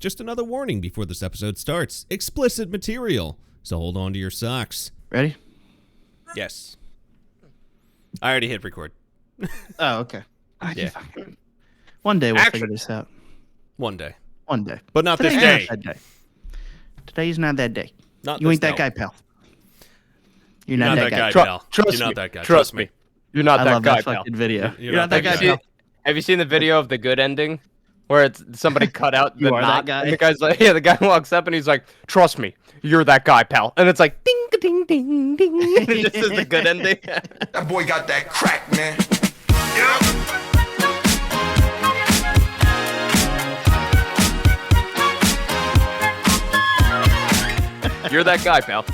Just another warning before this episode starts. Explicit material, so hold on to your socks. Ready? Yes. I already hit record. Oh, okay. Yeah. One day we'll figure this out. One day. One day. But not this Today's day. not that day. Today's not that day. Not You this ain't that day. guy, pal. You're You're not that guy. pal. Trust You're me. not that guy. Trust me. You're not I that love guy, that pal. fucking video. You're You're not that guy, pal. Have you seen the video of the good ending? Where it's somebody cut out the You are that knot, guy? and the guy's like, yeah, the guy walks up and he's like, trust me, you're that guy, pal. And it's like, ding, ding, ding, ding. It just is the good ending. That boy got that crack, man. You're that guy, pal.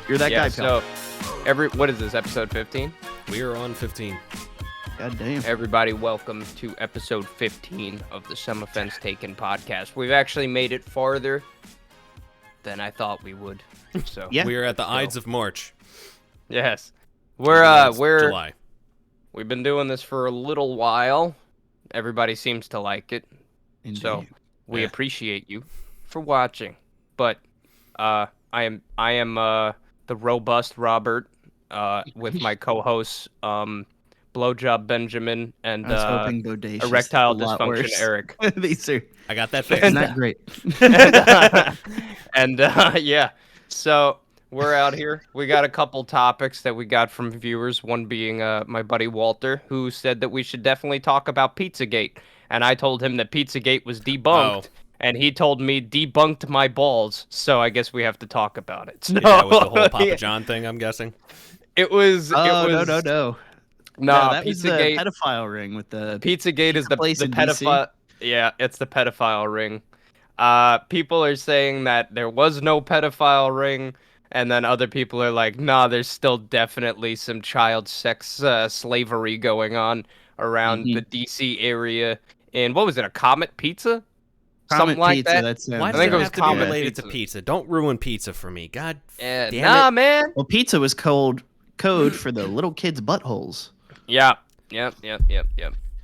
You're that guy, pal. So, what is this, episode 15? We are on 15. God damn. Everybody, welcome to episode 15 of the Some Offense Taken podcast. We've actually made it farther than I thought we would. So Yeah. We are at the Ides of March. yes, It's we're July. we've been doing this for a little while. Everybody seems to like it, so Indeed. we Yeah. appreciate you for watching. But I am the robust Robert with my co-hosts Blowjob Benjamin and I was hoping bodacious. erectile a lot dysfunction worse. Eric. These are I got that it's fixed. not great. and yeah, so we're out here. We got a couple topics that we got from viewers. One being my buddy Walter, who said that we should definitely talk about Pizzagate, and I told him that Pizzagate was debunked. Oh. And he told me debunked my balls, so I guess we have to talk about it. So, Yeah, that was the whole Papa yeah, John thing, I'm guessing. it was. Oh, it was, no. No, No, that was the Pizzagate. pedophile ring with the... Pizzagate is the place in DC? pedophile. Yeah, it's the pedophile ring. People are saying that there was no pedophile ring, and then other people are like, nah, there's still definitely some child sex slavery going on around the DC area. In, what was it, a Comet Pizza? Something like pizza, that? That sounds Why I does think it it was have to be common related to pizza. pizza? Don't ruin pizza for me. God damn Nah, it. man. Well, pizza was code for the little kids' buttholes. Yeah. Yep.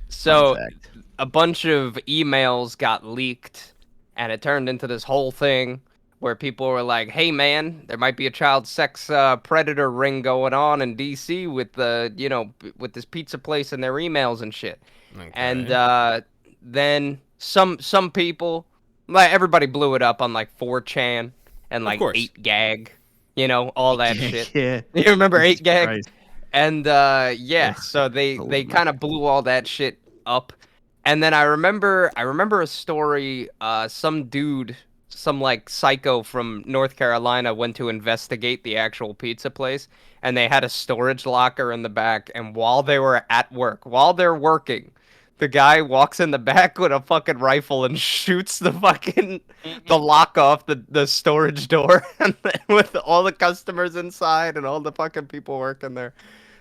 So Fun fact. a bunch of emails got leaked, and it turned into this whole thing where people were like, hey man, there might be a child sex predator ring going on in DC with with this pizza place and their emails and shit. Okay. And then some people, like, everybody blew it up on like 4chan and like course. 8gag, all that shit. Yeah. You remember Jesus 8gag? Christ. And Ugh, so they believe me. kind of blew all that shit up. And then I remember a story, some dude, some like psycho from North Carolina went to investigate the actual pizza place, and they had a storage locker in the back, and while they were at work, while they're working, the guy walks in the back with a fucking rifle and shoots the lock off the storage door and with all the customers inside and all the fucking people working there.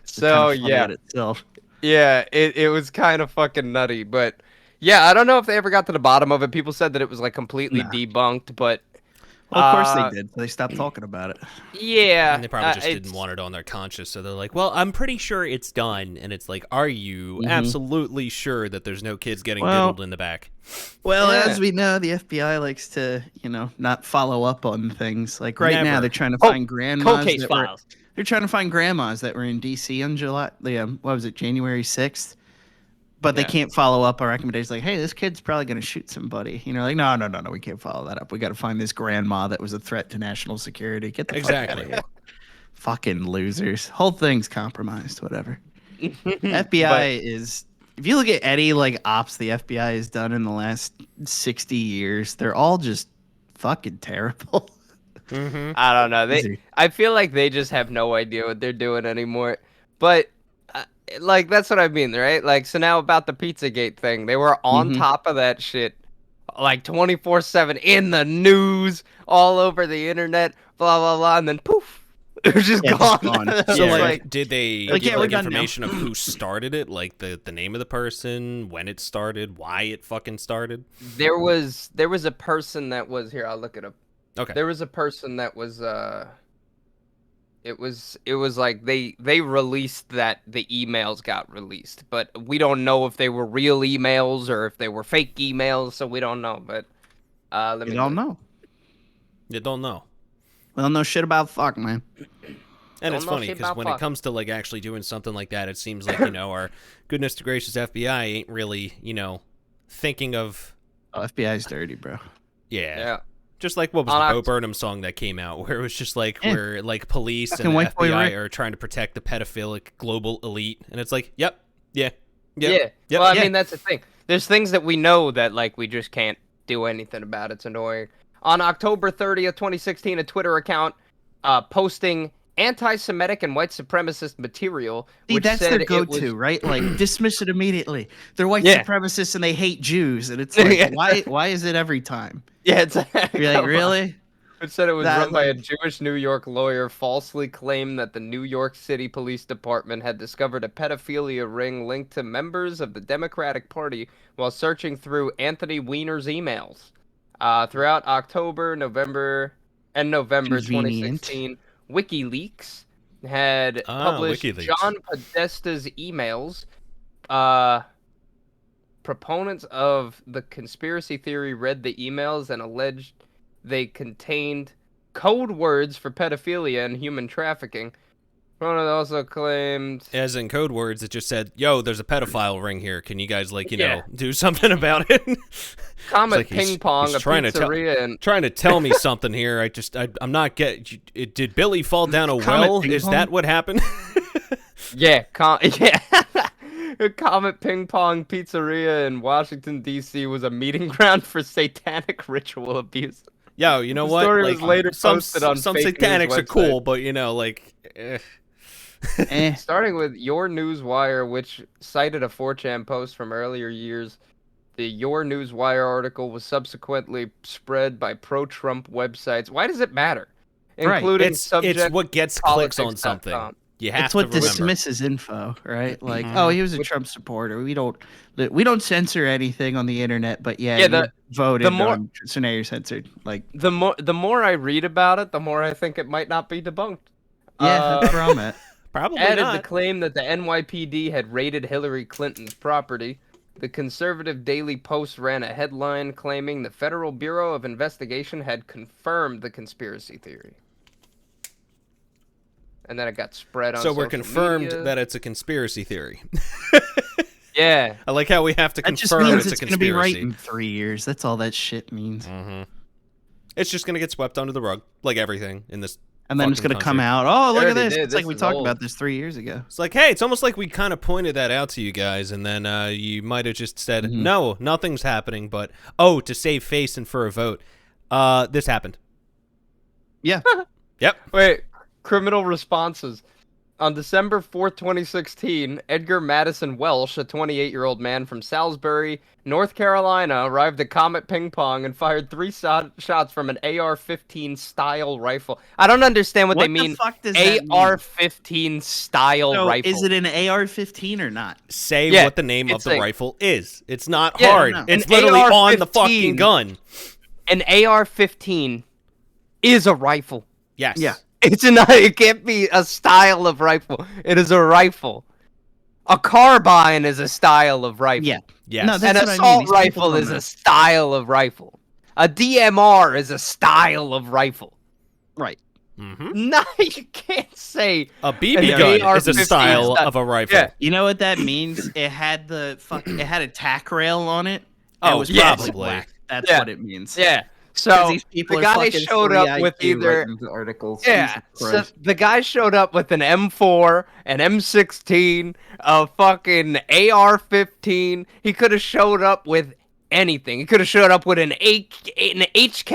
So Kinda funny yeah, in itself. yeah, it was kind of fucking nutty, but yeah, I don't know if they ever got to the bottom of it. People said that it was like completely Nah. debunked, but Well, of course Uh, they did. So they stopped talking about it. yeah, And they probably just it's- didn't want it on their conscience, so they're like, well, I'm pretty sure it's done. And it's like, are you Mhm. absolutely sure that there's no kids getting Well- diddled in the back? Well, Yeah. as we know, the FBI likes to, not follow up on things. Like right now, Never. they're trying to Cold- find cold grandmas. case that were- files. They're trying to find grandmas that were in DC on January 6th. But they Yeah. can't follow up our recommendations. Like, hey, this kid's probably going to shoot somebody. Like, no, we can't follow that up. We got to find this grandma that was a threat to national security. Get the fuck out Exactly. of here. Fucking losers. Whole thing's compromised. Whatever. FBI is. If you look at any ops the FBI has done in the last 60 years, they're all just fucking terrible. Mm-hmm. I don't know. Easy. I feel like they just have no idea what they're doing anymore. But that's what I mean, right? Like, so now about the Pizzagate thing, they were on Mhm. top of that shit, like 24/7 in the news, all over the internet, blah blah blah, and then poof, it was just Yeah, gone. just gone. It's So, Yeah. like, did they Like, give yeah, we're done now. information of who started it? Like the name of the person, when it started, why it fucking started? there was a person that was here. I'll look it up. Okay. There was a person that was it was like they released that the emails got released, but we don't know if they were real emails or if they were fake emails, so we don't know. But You don't know. You don't know. We don't know shit about fuck, man. And it's Don't know funny shit because about when fuck. it comes to like actually doing something like that, it seems like our goodness to gracious FBI ain't really thinking of Oh, FBI's dirty, bro. Yeah. Just like what was On the Bo Oct- Burnham song that came out, where it was just like Yeah. where like police Fucking and the white boy FBI Rick. are trying to protect the pedophilic global elite, and it's like, yeah. Yeah. Yep, Well, I yeah. mean, that's the thing. There's things that we know that like we just can't do anything about. It's annoying. On October 30th, 2016, a Twitter account posting anti-Semitic and white supremacist material, See, which that's said their it go-to, was right? Like, dismiss it immediately. They're white Yeah. supremacists and they hate Jews, and it's like, why is it every time? yeah. It's You're like, really? It said it was That, run by a like- Jewish New York lawyer falsely claimed that the New York City Police Department had discovered a pedophilia ring linked to members of the Democratic Party while searching through Anthony Weiner's emails. Throughout October, November Convenient. 2016, WikiLeaks had published WikiLeaks. John Podesta's emails. Proponents of the conspiracy theory read the emails and alleged they contained code words for pedophilia and human trafficking. Proponent also claimed... As in code words, it just said, "Yo, there's a pedophile ring here. Can you guys Yeah. do something about it?" Comet It's like Ping Pong, he's a trying to tell- pizzeria, and... Trying to tell me something here. I'm not getting. Did Billy fall down a Comet well? Ping Is Pong? that what happened? Yeah, a Comet Ping Pong pizzeria in Washington, D.C. was a meeting ground for satanic ritual abuse. Yo, you know The what? story Like, was later some posted on some fake news satanics are website. cool, but eh. Eh. Starting with Your News Wire, which cited a 4chan post from earlier years. The Your News Wire article was subsequently spread by pro-Trump websites. Why does it matter? Right. Including It's what gets clicks on subjectpolitics.com. something. You have It's what to remember. dismisses info, right? Like, oh, he was a Trump supporter. We don't censor anything on the internet, but yeah, Yeah, you voted the more- on, so now you're censored. Like, The more I read about it, the more I think it might not be debunked. yeah, that's where I'm at. Probably Added not. the claim that the NYPD had raided Hillary Clinton's property. The conservative Daily Post ran a headline claiming the Federal Bureau of Investigation had confirmed the conspiracy theory. And then it got spread on So we're social confirmed media. that it's a conspiracy theory. Yeah. I like how we have to That just confirm means it's a it's going to be conspiracy. right in 3 years. That's all that shit means. Mm-hmm. It's just gonna get swept under the rug, like everything in this. And then it's fucking going to come country. out. Oh, look at already this. did. It's like This we is talked old. about this 3 years ago. It's like, hey, it's almost like we kind of pointed that out to you guys, and then you might have just said, Mhm. no, nothing's happening, but, oh, to save face and for a vote, this happened. Yeah. Yep. Wait, criminal responses. On December 4th, 2016, Edgar Madison Welsh, a 28-year-old man from Salisbury, North Carolina, arrived at Comet Ping Pong and fired 3 shots from an AR-15 style rifle. I don't understand what they mean. the fuck does that mean? AR-15 style So rifle. is it an AR-15 or not? Say Yeah, what the name of it's the a- rifle is. It's not Yeah, hard. no. It's An literally on the AR-15. fucking gun. An AR-15 is a rifle. Yes. Yeah. It's not. It can't be a style of rifle. It is a rifle. A carbine is a style of rifle. Yeah. Yes. No, An that's what I mean. assault These people rifle don't is know. a style of rifle. A DMR is a style of rifle. Right. Mm-hmm. No, you can't say. A BB An gun is a AR-15 style style. of a rifle. Yeah. You know what that means? It had it had a tack rail on it. Oh, it was yes. probably black. That's Yeah. what it means. Yeah. 'Cause So these people the are guy fucking showed up 3 with IQ either. writing the articles. Yeah, Jesus so Christ. the guy showed up with an M4, an M16, a fucking AR-15. He could have showed up with anything. He could have showed up with an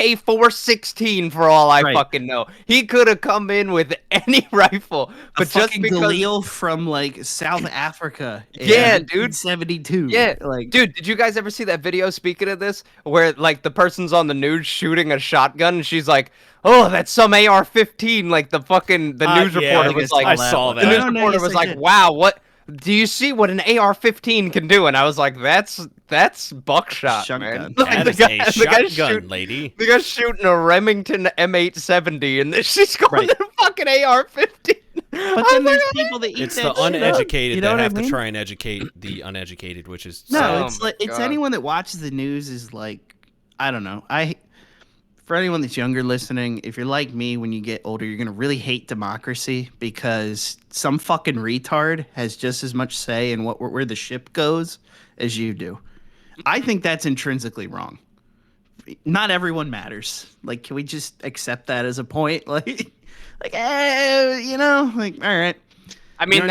HK-416 for all I Right. fucking know. He could have come in with any rifle, A but just fucking because. Galil from like South Africa. in Yeah, dude. 1972. Yeah, like dude, did you guys ever see that video, speaking of this, where, like, the person's on the news shooting a shotgun, and she's like, oh, that's some AR-15, like, the news yeah, reporter I was think like, I saw the that. news No, no, reporter yes, was I like, did. wow, what, do you see what an AR-15 can do? And I was like, that's buckshot, man. Shotgun. That the is a guy's shotgun, shooting- lady. The guy's shooting a Remington M870, and then she's going Right. to fucking AR-15. But then there's people that eat It's that the shit up. uneducated You know that what I have to mean? try and educate the uneducated, which is No, sad. Oh it's my like it's God. anyone that watches the news is like, I don't know. For anyone that's younger listening, if you're like me, when you get older, you're gonna really hate democracy because some fucking retard has just as much say in where the ship goes as you do. I think that's intrinsically wrong. Not everyone matters. Like, can we just accept that as a point? Like, like, all right. I mean,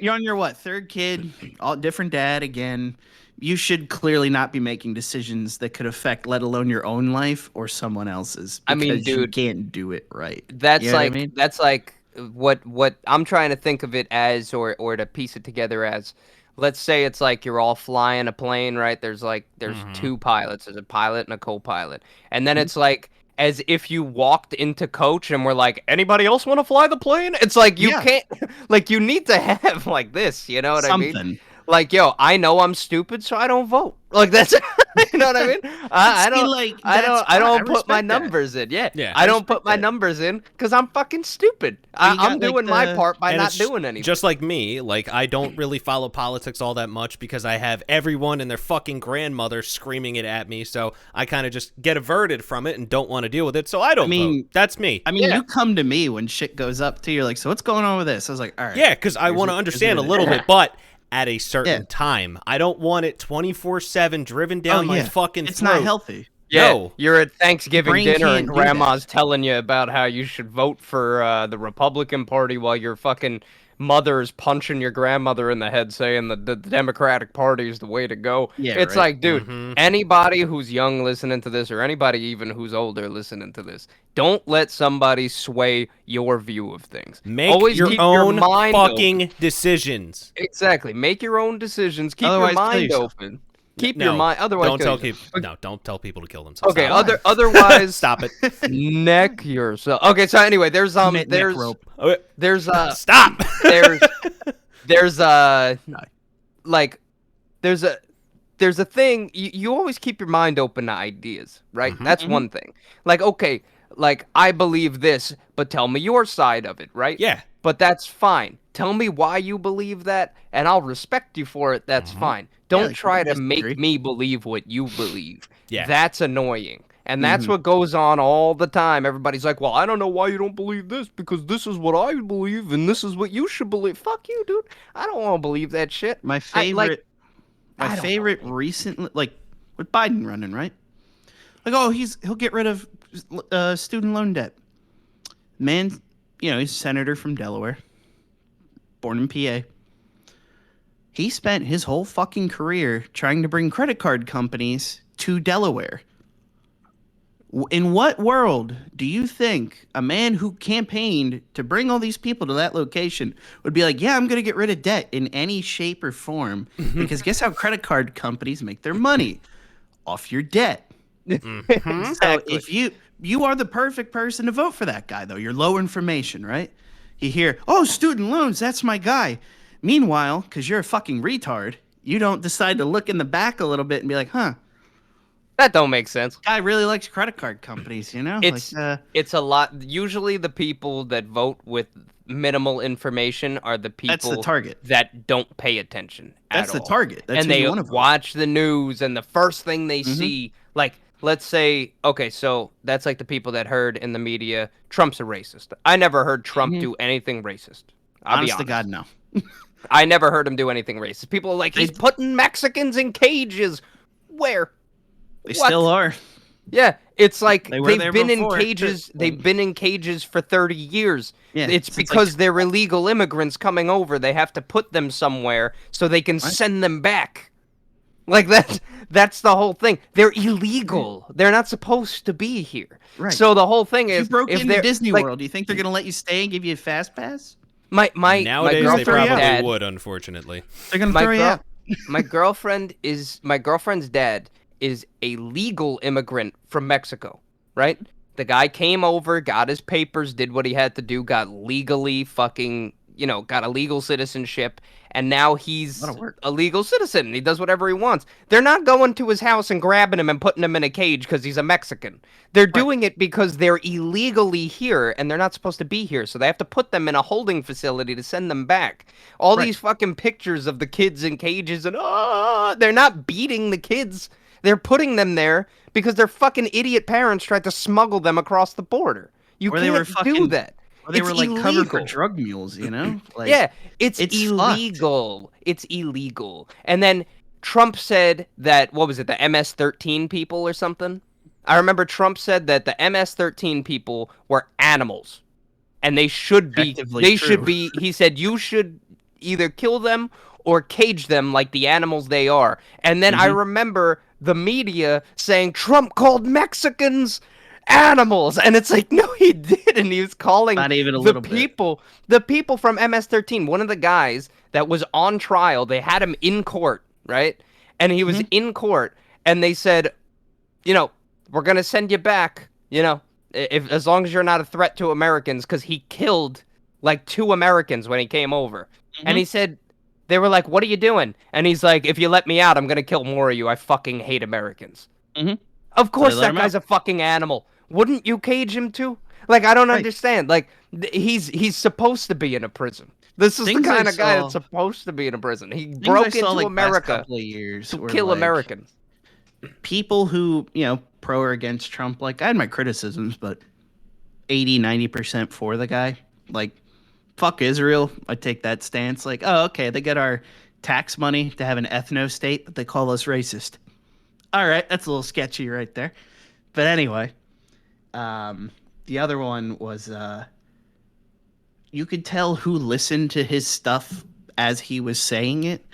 you're on your what, third kid, all different dad again. You should clearly not be making decisions that could affect, let alone your own life or someone else's. I mean, Because you dude, can't do it right. That's You know what I like mean? that's like what I'm trying to think of it as, or to piece it together as. Let's say it's like you're all flying a plane, right? There's two pilots. There's a pilot and a co-pilot, and then it's like as if you walked into coach and were like, anybody else want to fly the plane? It's like you can't, like you need to have like this. You know what I mean? Something. Like, yo, I know I'm stupid, so I don't vote. Like that's, you know what I mean? I don't put my numbers in. Yeah, I don't put my numbers in because I'm fucking stupid. I'm doing my part by not doing anything. Just like me, like I don't really follow politics all that much because I have everyone and their fucking grandmother screaming it at me, so I kind of just get averted from it and don't want to deal with it. So I don't vote. That's me. I mean, you come to me when shit goes up to you, like, so what's going on with this? I was like, all right. Yeah, because I want to understand a little bit, but at a certain time. I don't want it 24/7 driven down my fucking throat. It's not healthy. Yeah, no. You're at Thanksgiving Brain dinner and can't do grandma's telling you about how you should vote for the Republican Party while your fucking mother's punching your grandmother in the head saying that the Democratic Party is the way to go. Yeah, it's right. like, dude, anybody who's young listening to this or anybody even who's older listening to this, don't let somebody sway your view of things. Make Always your keep own your mind fucking open. Exactly. Exactly. Make your own decisions. Keep Otherwise, your mind kill yourself. open. Keep your mind. Otherwise, don't tell kill yourself. people. No, don't tell people to kill themselves. Okay. Stop. Otherwise, Stop it. neck yourself. Okay. So anyway, there's Neck rope. there's Stop. there's like there's a thing. You always keep your mind open to ideas, right? That's one thing. Like, okay, like I believe this, but tell me your side of it, right? Yeah. But that's fine. Tell me why you believe that, and I'll respect you for it. That's fine. Don't like, try to disagree. make me believe what you believe. Yeah. That's annoying. And that's what goes on all the time. Everybody's like, well, I don't know why you don't believe this, because this is what I believe, and this is what you should believe. Fuck you, dude. I don't want to believe that shit. My favorite recently, like with Biden running, right? Like, oh, he'll get rid of student loan debt. Man, he's a senator from Delaware, born in PA. He spent his whole fucking career trying to bring credit card companies to Delaware. In what world do you think a man who campaigned to bring all these people to that location would be like, yeah, I'm going to get rid of debt in any shape or form? Because guess how credit card companies make their money? Off your debt. So if you are the perfect person to vote for that guy, though. You're low information, right? You hear, oh, student loans, that's my guy. Meanwhile, because you're a fucking retard, you don't decide to look in the back a little bit and be like, huh. That don't make sense. Guy really likes credit card companies, you know? It's a lot. Usually the people that vote with minimal information are the people That's the target. that don't pay attention That's at the all. target. That's and who they you wanna vote. watch the news, and the first thing they see, like, let's say, okay, so that's like the people that heard in the media, Trump's a racist. I never heard Trump do anything racist. I'll be Honest to God, no. I never heard him do anything racist. People are like, he's putting Mexicans in cages. Where? They still are. Yeah, it's like They were they've there been before. in cages. They've been in cages for 30 years. Yeah, it's since, because they're illegal immigrants coming over. They have to put them somewhere so they can send them back. Like that's the whole thing. They're illegal. They're not supposed to be here. Right. So the whole thing is, You broke if into they're Disney like, World. Do you think they're going to let you stay and give you a fast pass? my Nowadays, they girlfriend's probably dad, would, unfortunately. They're going to throw you out. my girlfriend's dad is a legal immigrant from Mexico, right? The guy came over, got his papers, did what he had to do, got legally fucking, got a legal citizenship, and now he's a legal citizen. He does whatever he wants. They're not going to his house and grabbing him and putting him in a cage because he's a Mexican. They're doing it because they're illegally here and they're not supposed to be here. So they have to put them in a holding facility to send them back. All these fucking pictures of the kids in cages and they're not beating the kids. They're putting them there because their fucking idiot parents tried to smuggle them across the border. You can't do that. Or they were like covered for drug mules, you know? Like, yeah, it's illegal. Fucked. It's illegal. And then Trump said that, what was it, the MS-13 people or something? I remember Trump said that the MS-13 people were animals. And they should be, he said, you should either kill them or cage them like the animals they are. And then I remember the media saying Trump called Mexicans animals, and it's like, no, he didn't. He was calling not even a little the people from MS-13. One of the guys that was on trial, they had him in court, right? And he was in court, and they said, you know, we're gonna send you back, you know, as long as you're not a threat to Americans, because he killed like 2 Americans when he came over. And he said, they were like, what are you doing? And he's like, if you let me out, I'm gonna kill more of you. I fucking hate Americans. Of course, that guy's a fucking animal. Wouldn't you cage him too? Like, I don't understand. Like, he's supposed to be in a prison. This is the kind of guy that's supposed to be in a prison. He broke into America to kill Americans. People who, you know, pro or against Trump, like, I had my criticisms, but 80-90% for the guy. Like, fuck Israel. I take that stance. Like, oh, okay, they get our tax money to have an ethno-state, but they call us racist. All right, that's a little sketchy right there. But anyway, the other one was you could tell who listened to his stuff as he was saying it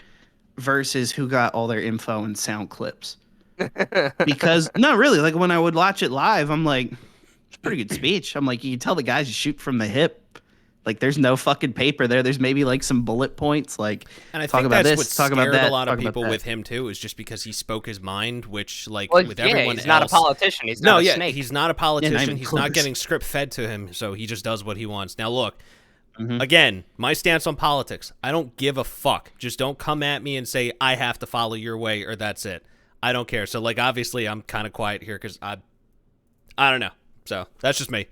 versus who got all their info and sound clips. Because, no, really, like when I would watch it live, I'm like, it's a pretty good speech. I'm like, you can tell the guys shoot from the hip. Like, there's no fucking paper there. There's maybe like some bullet points. Like, and I talk think about that's this, what talk about that. A lot of people with him too is just because he spoke his mind, which, like, with everyone else, he's not a politician. He's not a snake. He's not a politician. He's not getting script fed to him, so he just does what he wants. Now, look, again, my stance on politics: I don't give a fuck. Just don't come at me and say I have to follow your way or that's it. I don't care. So, like, obviously, I'm kind of quiet here because I don't know. So that's just me.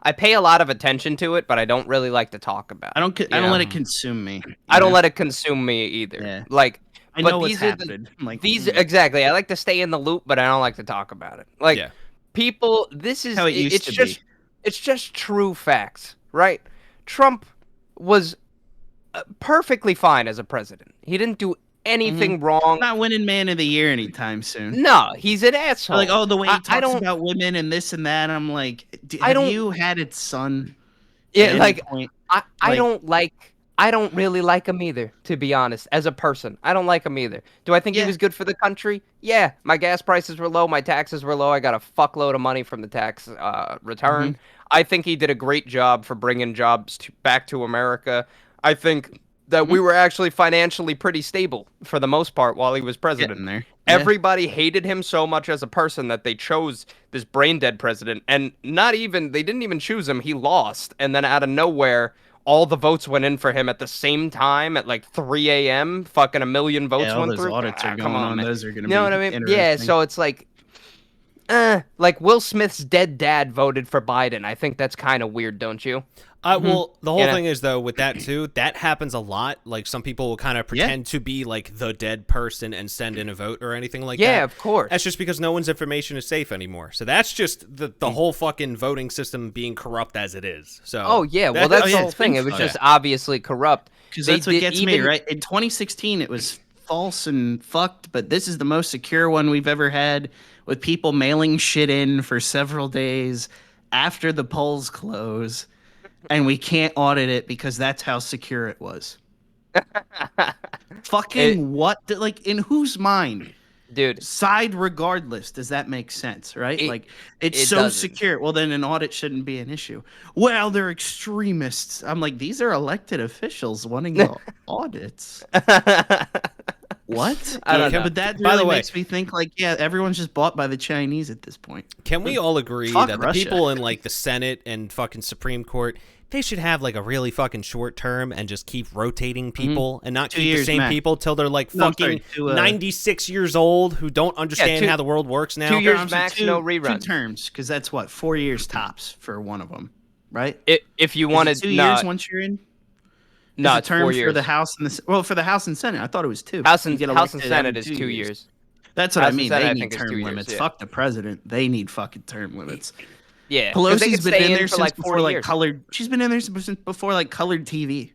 I pay a lot of attention to it, but I don't really like to talk about it. I don't let it consume me. I don't let it consume me either. Yeah. Like, I know what's happening. Exactly. I like to stay in the loop, but I don't like to talk about it. Like, people, this is how it used to be. It's just true facts, right? Trump was perfectly fine as a president. He didn't do anything wrong. Not winning Man of the Year anytime soon. No, he's an asshole. Like, oh, the way he talks about women and this and that. I'm like, have you had it, son? Yeah, like, I don't really like him either, to be honest. As a person, I don't like him either. Do I think he was good for the country? Yeah, my gas prices were low, my taxes were low. I got a fuckload of money from the tax return. I think he did a great job for bringing jobs back to America. I think that we were actually financially pretty stable for the most part while he was president. There. Everybody hated him so much as a person that they chose this brain dead president, and they didn't even choose him. He lost, and then out of nowhere, all the votes went in for him at the same time at like 3 a.m. Fucking 1 million votes went through. Audits are going on. Those are going to be, you know what I mean? Yeah, so it's like Will Smith's dead dad voted for Biden. I think that's kind of weird, don't you? Well, the whole thing is, though, with that, too, that happens a lot. Like, some people will kind of pretend to be, like, the dead person and send in a vote or anything like that. Yeah, of course. That's just because no one's information is safe anymore. So that's just the whole fucking voting system being corrupt as it is. So. Oh, yeah. Well, that's the whole thing. It was just obviously corrupt. Because that's what gets me, right? In 2016, it was false and fucked, but this is the most secure one we've ever had, with people mailing shit in for several days after the polls close. And we can't audit it because that's how secure it was. What? Like, in whose mind? Dude. Side regardless. Does that make sense, right? It's so doesn't. Secure. Well, then an audit shouldn't be an issue. Well, they're extremists. I'm like, these are elected officials wanting the audits. What? I don't know. But that really makes me think, like, everyone's just bought by the Chinese at this point. Can we all agree that the people in, like, the Senate and fucking Supreme Court, they should have, like, a really fucking short term and just keep rotating people and not keep the same people till they're, like, fucking 96 years old who don't understand how the world works now? 2 years max, no reruns. 2 terms, because that's, 4 years tops for one of them, right? If you wanted 2 years once you're in? No, it's 4 years. For the House and for the House and Senate, I thought it was 2. House and Senate is 2 years. That's what I mean. Said, they I need think it's term 2 years, limits. yeah. Fuck the president. They need fucking term limits. Yeah, Pelosi's been in there for since like before 40 like years. colored. She's been in there since before like colored TV.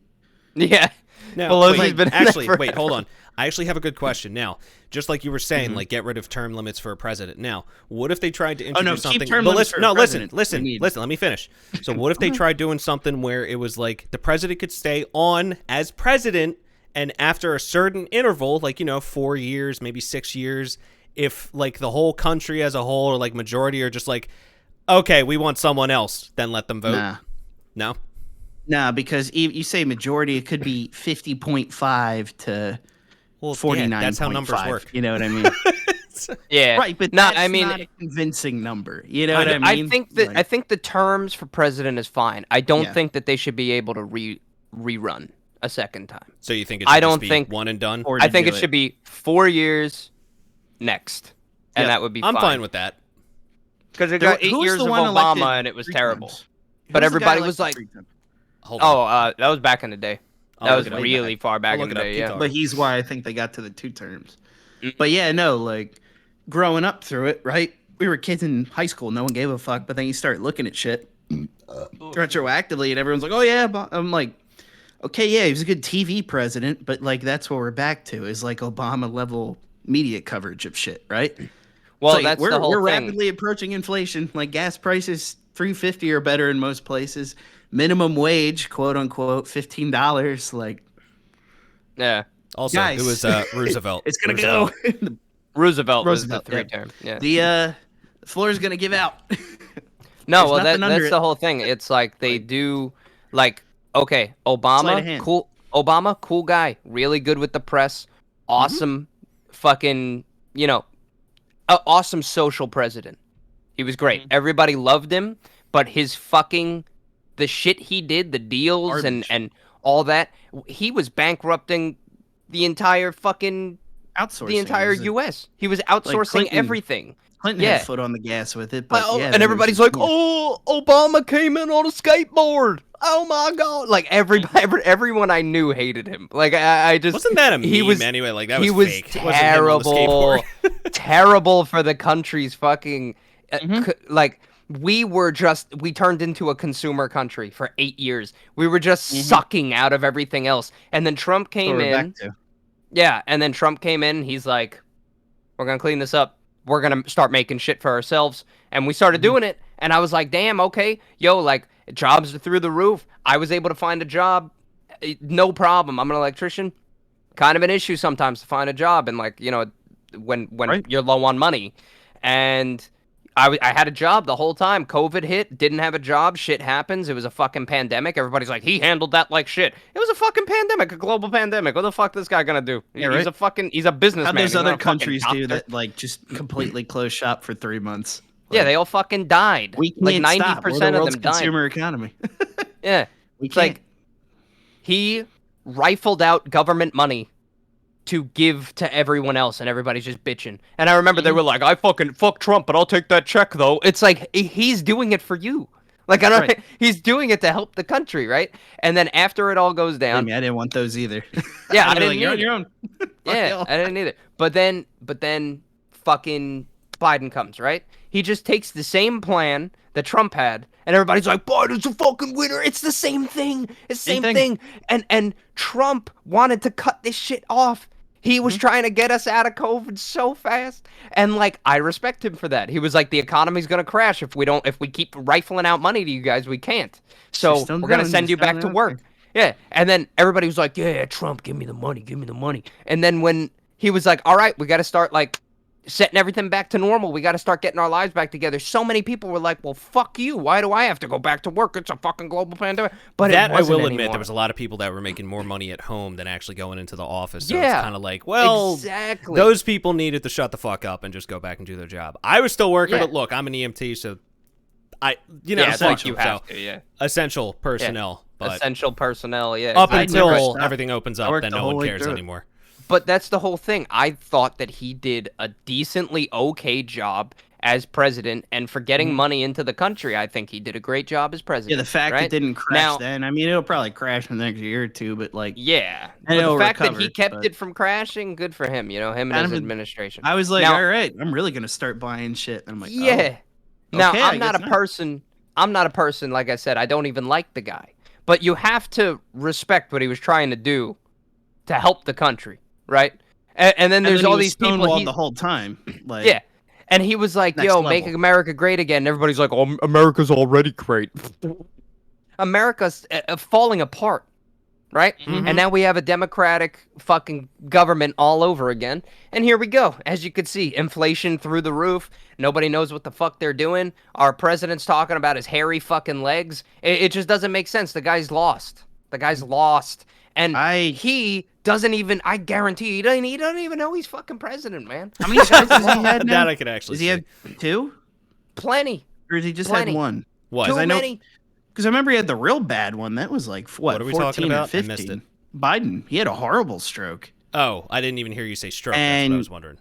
Yeah. Now, Pelosi's wait, been in actually, there wait, hold forever. on. I actually have a good question. Now, just like you were saying, like get rid of term limits for a president. Now, what if they tried to introduce keep something? term But limits listen, for a no, listen, president. listen. Let me finish. So, what if they tried doing something where it was like the president could stay on as president, and after a certain interval, like 4 years, maybe 6 years, if like the whole country as a whole or like majority are just like, okay, we want someone else, then let them vote. No. Nah, because you say majority, it could be 50.5 to 49.5. Yeah, that's how numbers work. You know what I mean? Yeah. Right, but no, that's I mean, not a convincing number. You know what I mean? I think the terms for president is fine. I don't Yeah. think that they should be able to rerun a second time. So you think it should I don't just be think- one and done? Or I to think do it should be 4 years next, and Yep. that would be I'm fine. fine with that. Because it got 8 Who was years the of one elected Obama, and it was 3 terrible. times? But Who's the guy everybody was elected like, 3 times? Hold on. that was back in the day. I'll That look was it up. really far back I'll in look the it up. day, Keep yeah. talking. But he's why I think they got to the 2 terms. Mm. But yeah, no, like growing up through it, right? We were kids in high school, no one gave a fuck. But then you start looking at shit retroactively, and everyone's like, "Oh yeah," I'm like, "Okay, yeah, he was a good TV president," but like that's what we're back to is like Obama level media coverage of shit, right? Well, It's like, that's the whole we're thing. rapidly approaching inflation. Like gas prices, $3.50 or better in most places. Minimum wage, quote unquote, $15. Like, Yeah. Also, guys, it was Roosevelt. it's gonna Roosevelt. go. Roosevelt was the Roosevelt, 3 yeah. term. Yeah. The floor is gonna give out. No, There's well, nothing under that's it. the whole thing. It's like they do, like, okay, Sleight of Obama, hand. cool. Obama, cool guy, really good with the press, awesome, fucking, awesome social president. He was great. Everybody loved him, but his fucking, the shit he did, the deals Garbage. and all that, he was bankrupting the entire fucking, Outsourcing. the entire Is it- U.S. He was outsourcing Clinton. everything. Clinton Yeah. had a foot on the gas with it, but Well, yeah, and there everybody's was- like, "Oh, Obama came in on a skateboard. Oh my god!" Like everyone I knew hated him. Like I just Wasn't that a meme he was anyway? Like that he was was fake. It wasn't him on the terrible, skateboard. terrible for the country's fucking Mm-hmm. like. We turned into a consumer country for 8 years. We were just sucking out of everything else, and then Trump That's what came we're in. back to. Yeah, and then Trump came in. He's like, "We're gonna clean this up. We're gonna start making shit for ourselves." And we started doing it. And I was like, "Damn, okay, yo, like jobs are through the roof." I was able to find a job, no problem. I'm an electrician. Kind of an issue sometimes to find a job, and like when Right. you're low on money, and. I had a job the whole time. COVID hit, didn't have a job. Shit happens. It was a fucking pandemic. Everybody's like, he handled that like shit. It was a fucking pandemic, a global pandemic. What the fuck this guy gonna do? Yeah, He's right. he's a businessman. How those He's not other a fucking countries do doctor. that? Like just completely close shop for 3 months. Yeah, Like, they all fucking died. we Like can't stop. We're the 90% of world's them died. consumer economy. Yeah, We it's like can't. he rifled out government money to give to everyone else, and everybody's just bitching. And I remember they were like, "I fuck Trump, but I'll take that check though." It's like he's doing it for you. Like I don't. Right. He's doing it to help the country, right? And then after it all goes I down, mean, I didn't want those either. yeah, I I'd be didn't like, you're on either. your own. Fuck Yeah, y'all. I didn't either. But then fucking Biden comes, right? He just takes the same plan that Trump had, and everybody's like, Biden's a fucking winner. It's the same thing. It's the Same same thing. thing. And Trump wanted to cut this shit off. He was trying to get us out of COVID so fast. And like I respect him for that. He was like, the economy's gonna crash if we keep rifling out money to you guys, we can't. So System we're gonna down, send you just back to down, work. okay. Yeah. And then everybody was like, yeah, Trump, give me the money, give me the money. And then when he was like, all right, we gotta start like setting everything back to normal. We got to start getting our lives back together. So many people were like, well, fuck you. Why do I have to go back to work? It's a fucking global pandemic. But That it I wasn't will admit, anymore. there was a lot of people that were making more money at home than actually going into the office. So Yeah, it's kind of like, well, exactly. those people needed to shut the fuck up and just go back and do their job. I was still working, Yeah. but look, I'm an EMT, so yeah, it's essential. like you have so to, yeah. essential personnel. But Essential personnel, yeah. up exactly. never until stopped. everything opens I up, worked then the no whole one way cares through it. anymore. But that's the whole thing. I thought that he did a decently okay job, as president and for getting money into the country. I think he did a great job as president. Yeah, the fact right? it didn't crash then. I mean, it'll probably crash in the next year or two, but like, yeah. and But the fact recover, that he kept it from crashing, good for him. You know, him and his administration. I was like, now, all right, I'm really gonna start buying shit. And I'm like, yeah. Oh, now okay, I'm not a person. I'm not a person. Like I said, I don't even like the guy. But you have to respect what he was trying to do to help the country, right? And then there's all these people the whole time. Like, yeah. And he was like, yo, make America great again. And everybody's like, oh, America's already great. America's falling apart, right? Mm-hmm. And now we have a democratic fucking government all over again. And here we go. As you can see, inflation through the roof. Nobody knows what the fuck they're doing. Our president's talking about his hairy fucking legs. It just doesn't make sense. The guy's lost. The guy's lost. And he doesn't even, I guarantee, he doesn't even know he's fucking president, man. How many shots has he had now? That I could actually see. Does he have 2? Plenty. Or has he just had 1? What? Too many. Because I remember he had the real bad one. That was like, what are we 14 talking about? or 15? I missed it. Biden. He had a horrible stroke. Oh, I didn't even hear you say stroke. That's what I was wondering.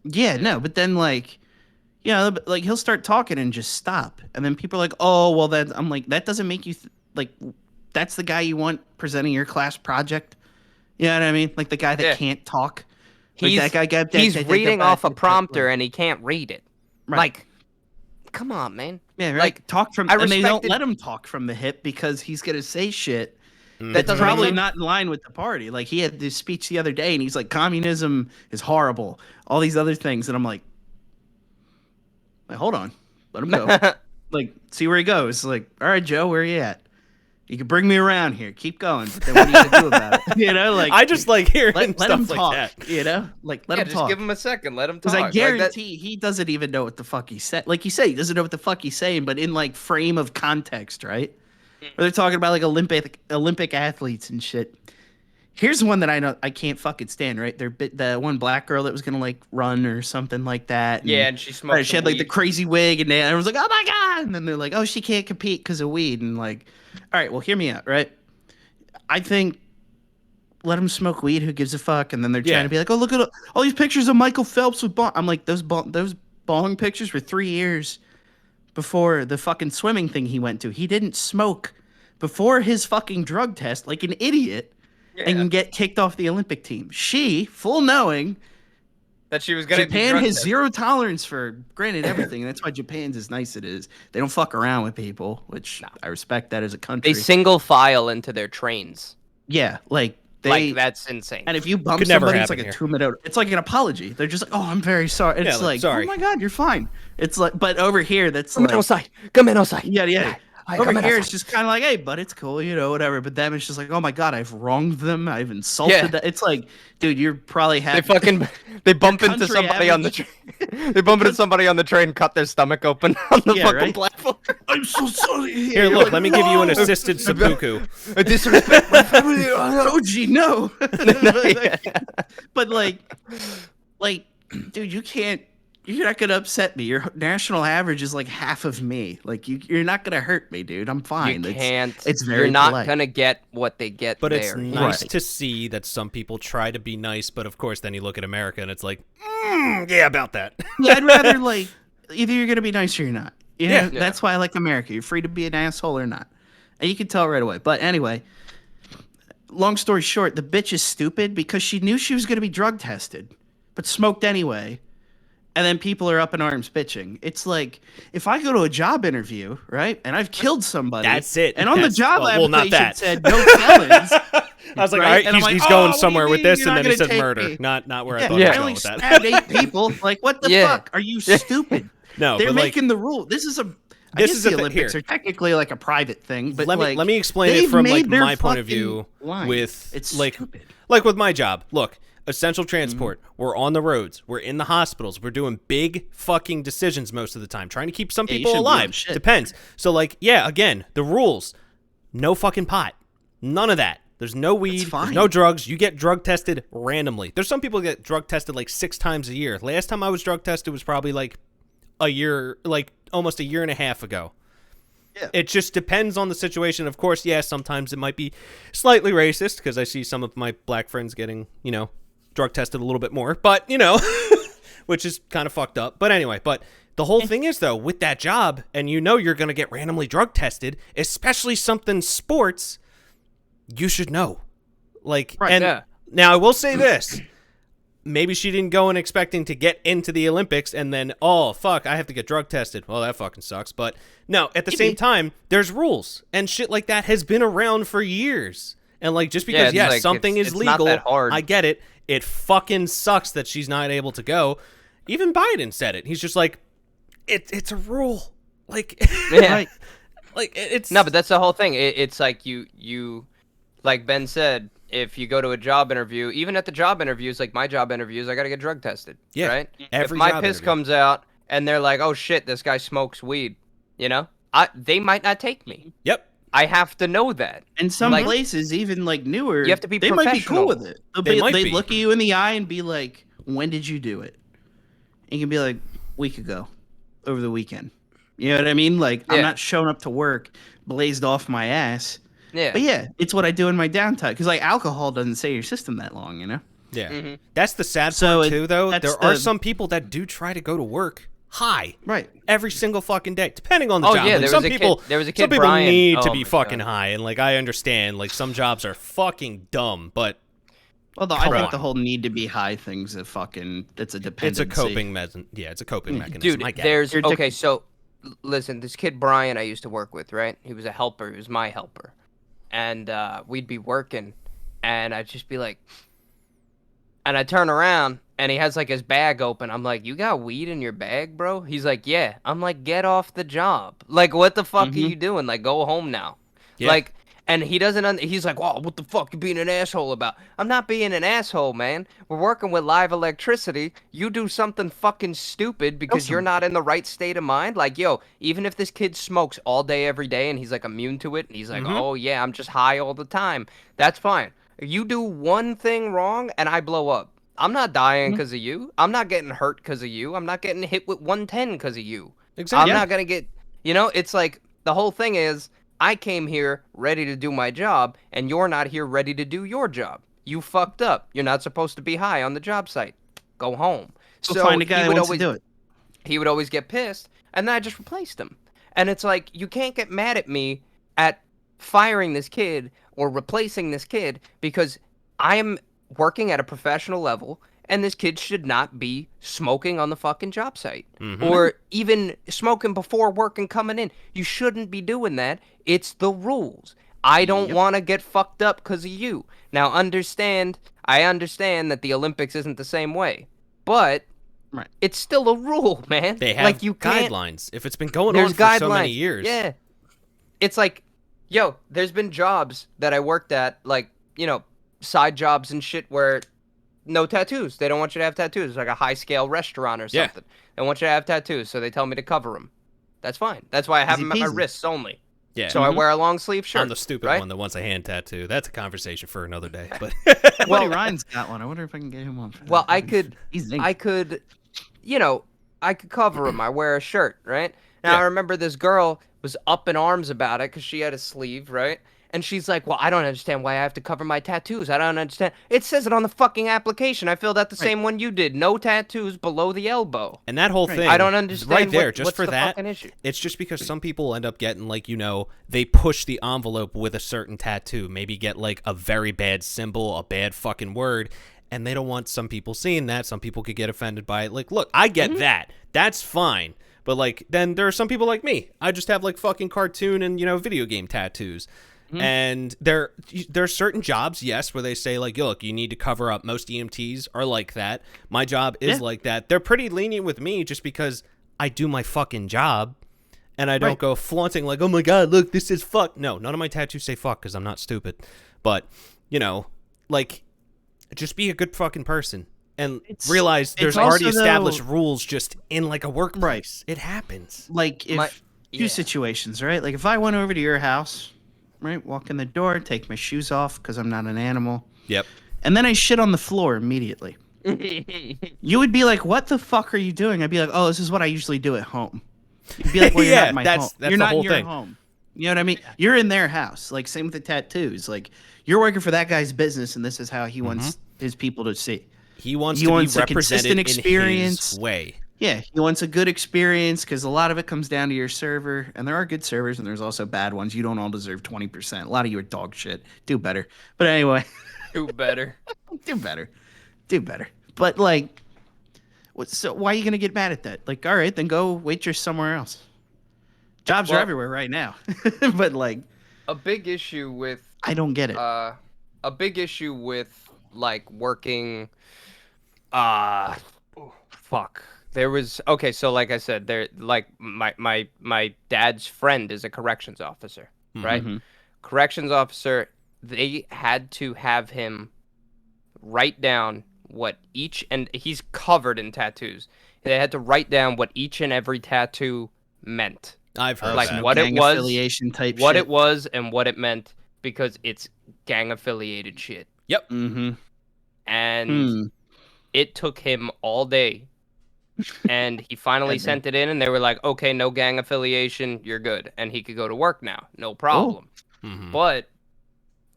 Yeah, no, but then like, like he'll start talking and just stop. And then people are like, oh, well, I'm like, that doesn't make you, like, that's the guy you want presenting your class project? You know what I mean? Like the guy that can't talk. Like he's reading off a prompter and he can't read it. Right. Like, come on, man. Yeah, right. Like talk from, and they don't let him talk from the hip because he's gonna say shit that's probably not in line with the party. Like he had this speech the other day and he's like, communism is horrible. All these other things, and I'm like hold on, let him go. Like, see where he goes. Like, all right, Joe, where are you at? You can bring me around here. Keep going. But then what are you gonna do about it? You know, like I just like hearing let stuff him like talk. that. You know, like let him just talk. Give him a second. Let him talk. Because I guarantee he doesn't even know what the fuck he said. Like you say, he doesn't know what the fuck he's saying, but in like frame of context, right? Where they're talking about like Olympic athletes and shit. Here's one that I know I can't fucking stand. Right, the one black girl that was gonna like run or something like that. And, and she smoked. She had like the crazy wig, and everyone was like, "Oh my god!" And then they're like, "Oh, she can't compete because of weed." And like, all right, well, hear me out, right? I think let him smoke weed. Who gives a fuck? And then they're trying to be like, "Oh, look at all these pictures of Michael Phelps with bong." I'm like, those bong pictures were 3 years before the fucking swimming thing he went to. He didn't smoke before his fucking drug test, like an idiot, and get kicked off the Olympic team. She, full knowing that she was gonna. Japan has zero tolerance for, granted, everything, and that's why Japan's as nice it is. They don't fuck around with people, which I respect that as a country. They single file into their trains. Yeah, like that's insane. And if you bump somebody, it's like a 2-minute. It's like an apology. They're just like, "Oh, I'm very sorry." It's like, sorry. "Oh my god, you're fine." It's like, but over here, that's come in outside. Yeah. Over here, it's just kind of like, "Hey, but it's cool, you know, whatever." But them, it's just like, "Oh my god, I've wronged them. I've insulted them." It's like, dude, you're probably happy. They bump into somebody on the train. They bump into somebody on the train, cut their stomach open on the fucking platform. I'm so sorry. Here, look, let me give you an assisted seppuku. I disrespect my family. Oji, no. But like, dude, you can't. You're not gonna upset me. Your national average is like half of me. Like you're not gonna hurt me, dude. I'm fine. You can't. It's very. You're not polite. gonna get what they get. But there. it's nice to see that some people try to be nice, but of course, then you look at America and it's like, yeah, about that. Yeah, I'd rather like either you're gonna be nice or you're not. You know, that's why I like America. You're free to be an asshole or not, and you can tell right away. But anyway, long story short, the bitch is stupid because she knew she was gonna be drug tested, but smoked anyway. And then people are up in arms bitching. It's like, if I go to a job interview, right, and I've killed somebody. That's it. And on the job application said no felons. I was like, right? all right, he's going somewhere with this, and then he said murder. Not where I thought he was going with that. I only stabbed 8 people. Like, what the fuck? Are you stupid? No, they're making the rule. This is the Olympics are technically like a private thing, but let me explain it from like my point of view. It's stupid. Like with my job. Look. Essential transport. We're on the roads. We're in the hospitals. We're doing big fucking decisions most of the time. Trying to keep some people alive. Depends. So like, again, the rules. No fucking pot. None of that. There's no weed. There's no drugs. You get drug tested randomly. There's some people get drug tested like 6 times a year. Last time I was drug tested was probably like a year, like almost a year and a half ago. Yeah. It just depends on the situation. Of course, sometimes it might be slightly racist because I see some of my black friends getting, drug tested a little bit more, but which is kind of fucked up. But anyway, The whole thing is, though, with that job, and you know you're going to get randomly drug tested, especially something sports, you should know. Like, now I will say this. Maybe she didn't go in expecting to get into the Olympics and then, oh, fuck, I have to get drug tested. Well, that fucking sucks. But no, at the same time, there's rules. And shit like that has been around for years. And, like, just because, like, something is legal, not that hard. I get it. It fucking sucks that she's not able to go. Even Biden said it. He's just like, it's a rule. Like, like it's... No, but that's the whole thing. It's like you, like Ben said, if you go to a job interview, even at the job interviews, like my job interviews, I got to get drug tested. Yeah. Right? If my piss comes out and they're like, oh shit, this guy smokes weed, you know, they might not take me. Yep. I have to know that. And some places, even like newer, you have to be they professional. Might be cool with it. They look at you in the eye and be like, when did you do it? And you can be like, week ago, over the weekend. You know what I mean? Like, I'm not showing up to work blazed off my ass. Yeah. But yeah, it's what I do in my downtime. Because like alcohol doesn't stay in your system that long, you know? Yeah. Mm-hmm. That's the sad part too, though. There are some people that do try to go to work high. Right. Every single fucking day, depending on the job. Yeah, like, some people Brian, need to be fucking high. And like, I understand, like some jobs are fucking dumb, but well, I think the whole need to be high thing's it's a dependency. It's a coping mechanism. Yeah, it's a coping mechanism. Dude, okay, so listen, this kid Brian I used to work with, right? He was a helper. He was my helper. And we'd be working, and I'd just be like, and I'd turn around, and he has like his bag open. I'm like, you got weed in your bag, bro? He's like, yeah. I'm like, get off the job. Like, what the fuck are you doing? Like, go home now. Yeah. Like, and he doesn't, he's like, oh, what the fuck you being an asshole about? I'm not being an asshole, man. We're working with live electricity. You do something fucking stupid because you're not in the right state of mind. Like, yo, even if this kid smokes all day, every day, and he's like immune to it, and he's like, oh yeah, I'm just high all the time. That's fine. You do one thing wrong, and I blow up. I'm not dying because of you. I'm not getting hurt because of you. I'm not getting hit with 110 because of you. Exactly. I'm not going to get, you know, it's like the whole thing is, I came here ready to do my job, and you're not here ready to do your job. You fucked up. You're not supposed to be high on the job site. Go home. So find a guy who wants to do it. He would always get pissed, and then I just replaced him. And it's like, you can't get mad at me at firing this kid or replacing this kid because I am working at a professional level, and this kid should not be smoking on the fucking job site or even smoking before work and coming in. You shouldn't be doing that. It's the rules. I don't want to get fucked up because of you. Now, I understand that the Olympics isn't the same way, but it's still a rule, man. They have like, guidelines. If it's been going on for so many years. Yeah. It's like, yo, there's been jobs that I worked at, like, you know, side jobs and shit where no tattoos. They don't want you to have tattoos. It's like a high-scale restaurant or something. They want you to have tattoos, so they tell me to cover them. That's fine. That's why I have them at my wrists only. Yeah. So I wear a long-sleeve shirt. I'm the stupid one that wants a hand tattoo. That's a conversation for another day. But well, Ryan's got one. I wonder if I can get him one. Well, I could, you know, I could cover him. I wear a shirt, right? Now I remember this girl was up in arms about it because she had a sleeve, right? And she's like, well, I don't understand why I have to cover my tattoos. I don't understand. It says it on the fucking application. I filled out the same one you did. No tattoos below the elbow. And that whole thing. I don't understand. Right there, just for that, it's just because some people end up getting, like, you know, they push the envelope with a certain tattoo. Maybe get, like, a very bad symbol, a bad fucking word. And they don't want some people seeing that. Some people could get offended by it. Like, look, I get that. That's fine. But, like, then there are some people like me. I just have, like, fucking cartoon and, you know, video game tattoos. And there are certain jobs, yes, where they say, like, look, you need to cover up. Most EMTs are like that. My job is like that. They're pretty lenient with me just because I do my fucking job, and I don't go flaunting like, oh, my God, look, this is fuck. No, none of my tattoos say fuck because I'm not stupid. But, you know, like, just be a good fucking person and realize there's already established rules just in, like, a workplace. It happens. Like, if two situations, right? Like, if I went over to your house... Right, walk in the door, take my shoes off because I'm not an animal. Yep. And then I shit on the floor immediately. You would be like, "What the fuck are you doing?" I'd be like, "Oh, this is what I usually do at home." You'd be like, "Well, you're not in my home. You're not in your home." You know what I mean? You're in their house. Like, same with the tattoos. Like, you're working for that guy's business, and this is how he wants his people to see. He wants to be represented in his way. Yeah, he wants a good experience because a lot of it comes down to your server, and there are good servers and there's also bad ones. You don't all deserve 20%. A lot of you are dog shit. Do better. But anyway, Do better. do better. Do better. But like, so why are you gonna get mad at that? Like, all right, then go waitress somewhere else. Jobs are everywhere right now. But like, a big issue with I don't get it. a big issue with like working. Fuck. There was so like I said, there like my dad's friend is a corrections officer, right? Mm-hmm. Corrections officer. They had to have him write down what each, and he's covered in tattoos. They had to write down what each and every tattoo meant. I've heard like that. what it was, affiliation type what shit. it was, and what it meant, because it's gang affiliated shit. Yep. Mm-hmm. And it took him all day, and he finally sent it in, and they were like, "Okay, no gang affiliation, you're good," and he could go to work now, no problem. Mm-hmm. But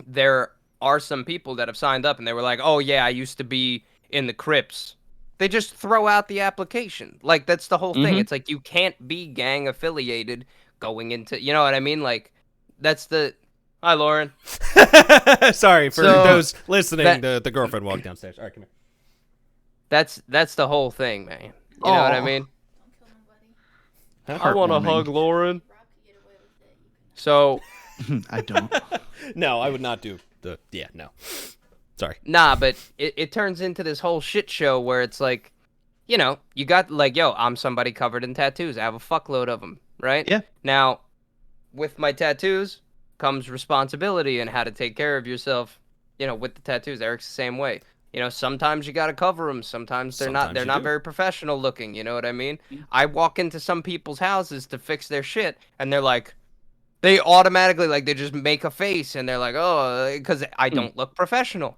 there are some people that have signed up, and they were like, "Oh yeah, I used to be in the Crips." They just throw out the application. Like, that's the whole thing. It's like, you can't be gang affiliated going into, you know what I mean? Like, that's the... Hi, Lauren. Sorry for those listening. The girlfriend walked downstairs. All right, come here. That's the whole thing, man. You know what I mean? I want to hug Lauren. So... I don't. No, I would not do the... Yeah, no. Sorry. Nah, but it turns into this whole shit show where it's like, you know, you got like, yo, I'm somebody covered in tattoos. I have a fuckload of them, right? Yeah. Now, with my tattoos comes responsibility and how to take care of yourself, you know, with the tattoos. Eric's the same way. You know, sometimes you got to cover them. Sometimes they're not very professional looking. You know what I mean? I walk into some people's houses to fix their shit, and they're like, they automatically, like, they just make a face, and they're like, oh, because I don't look professional.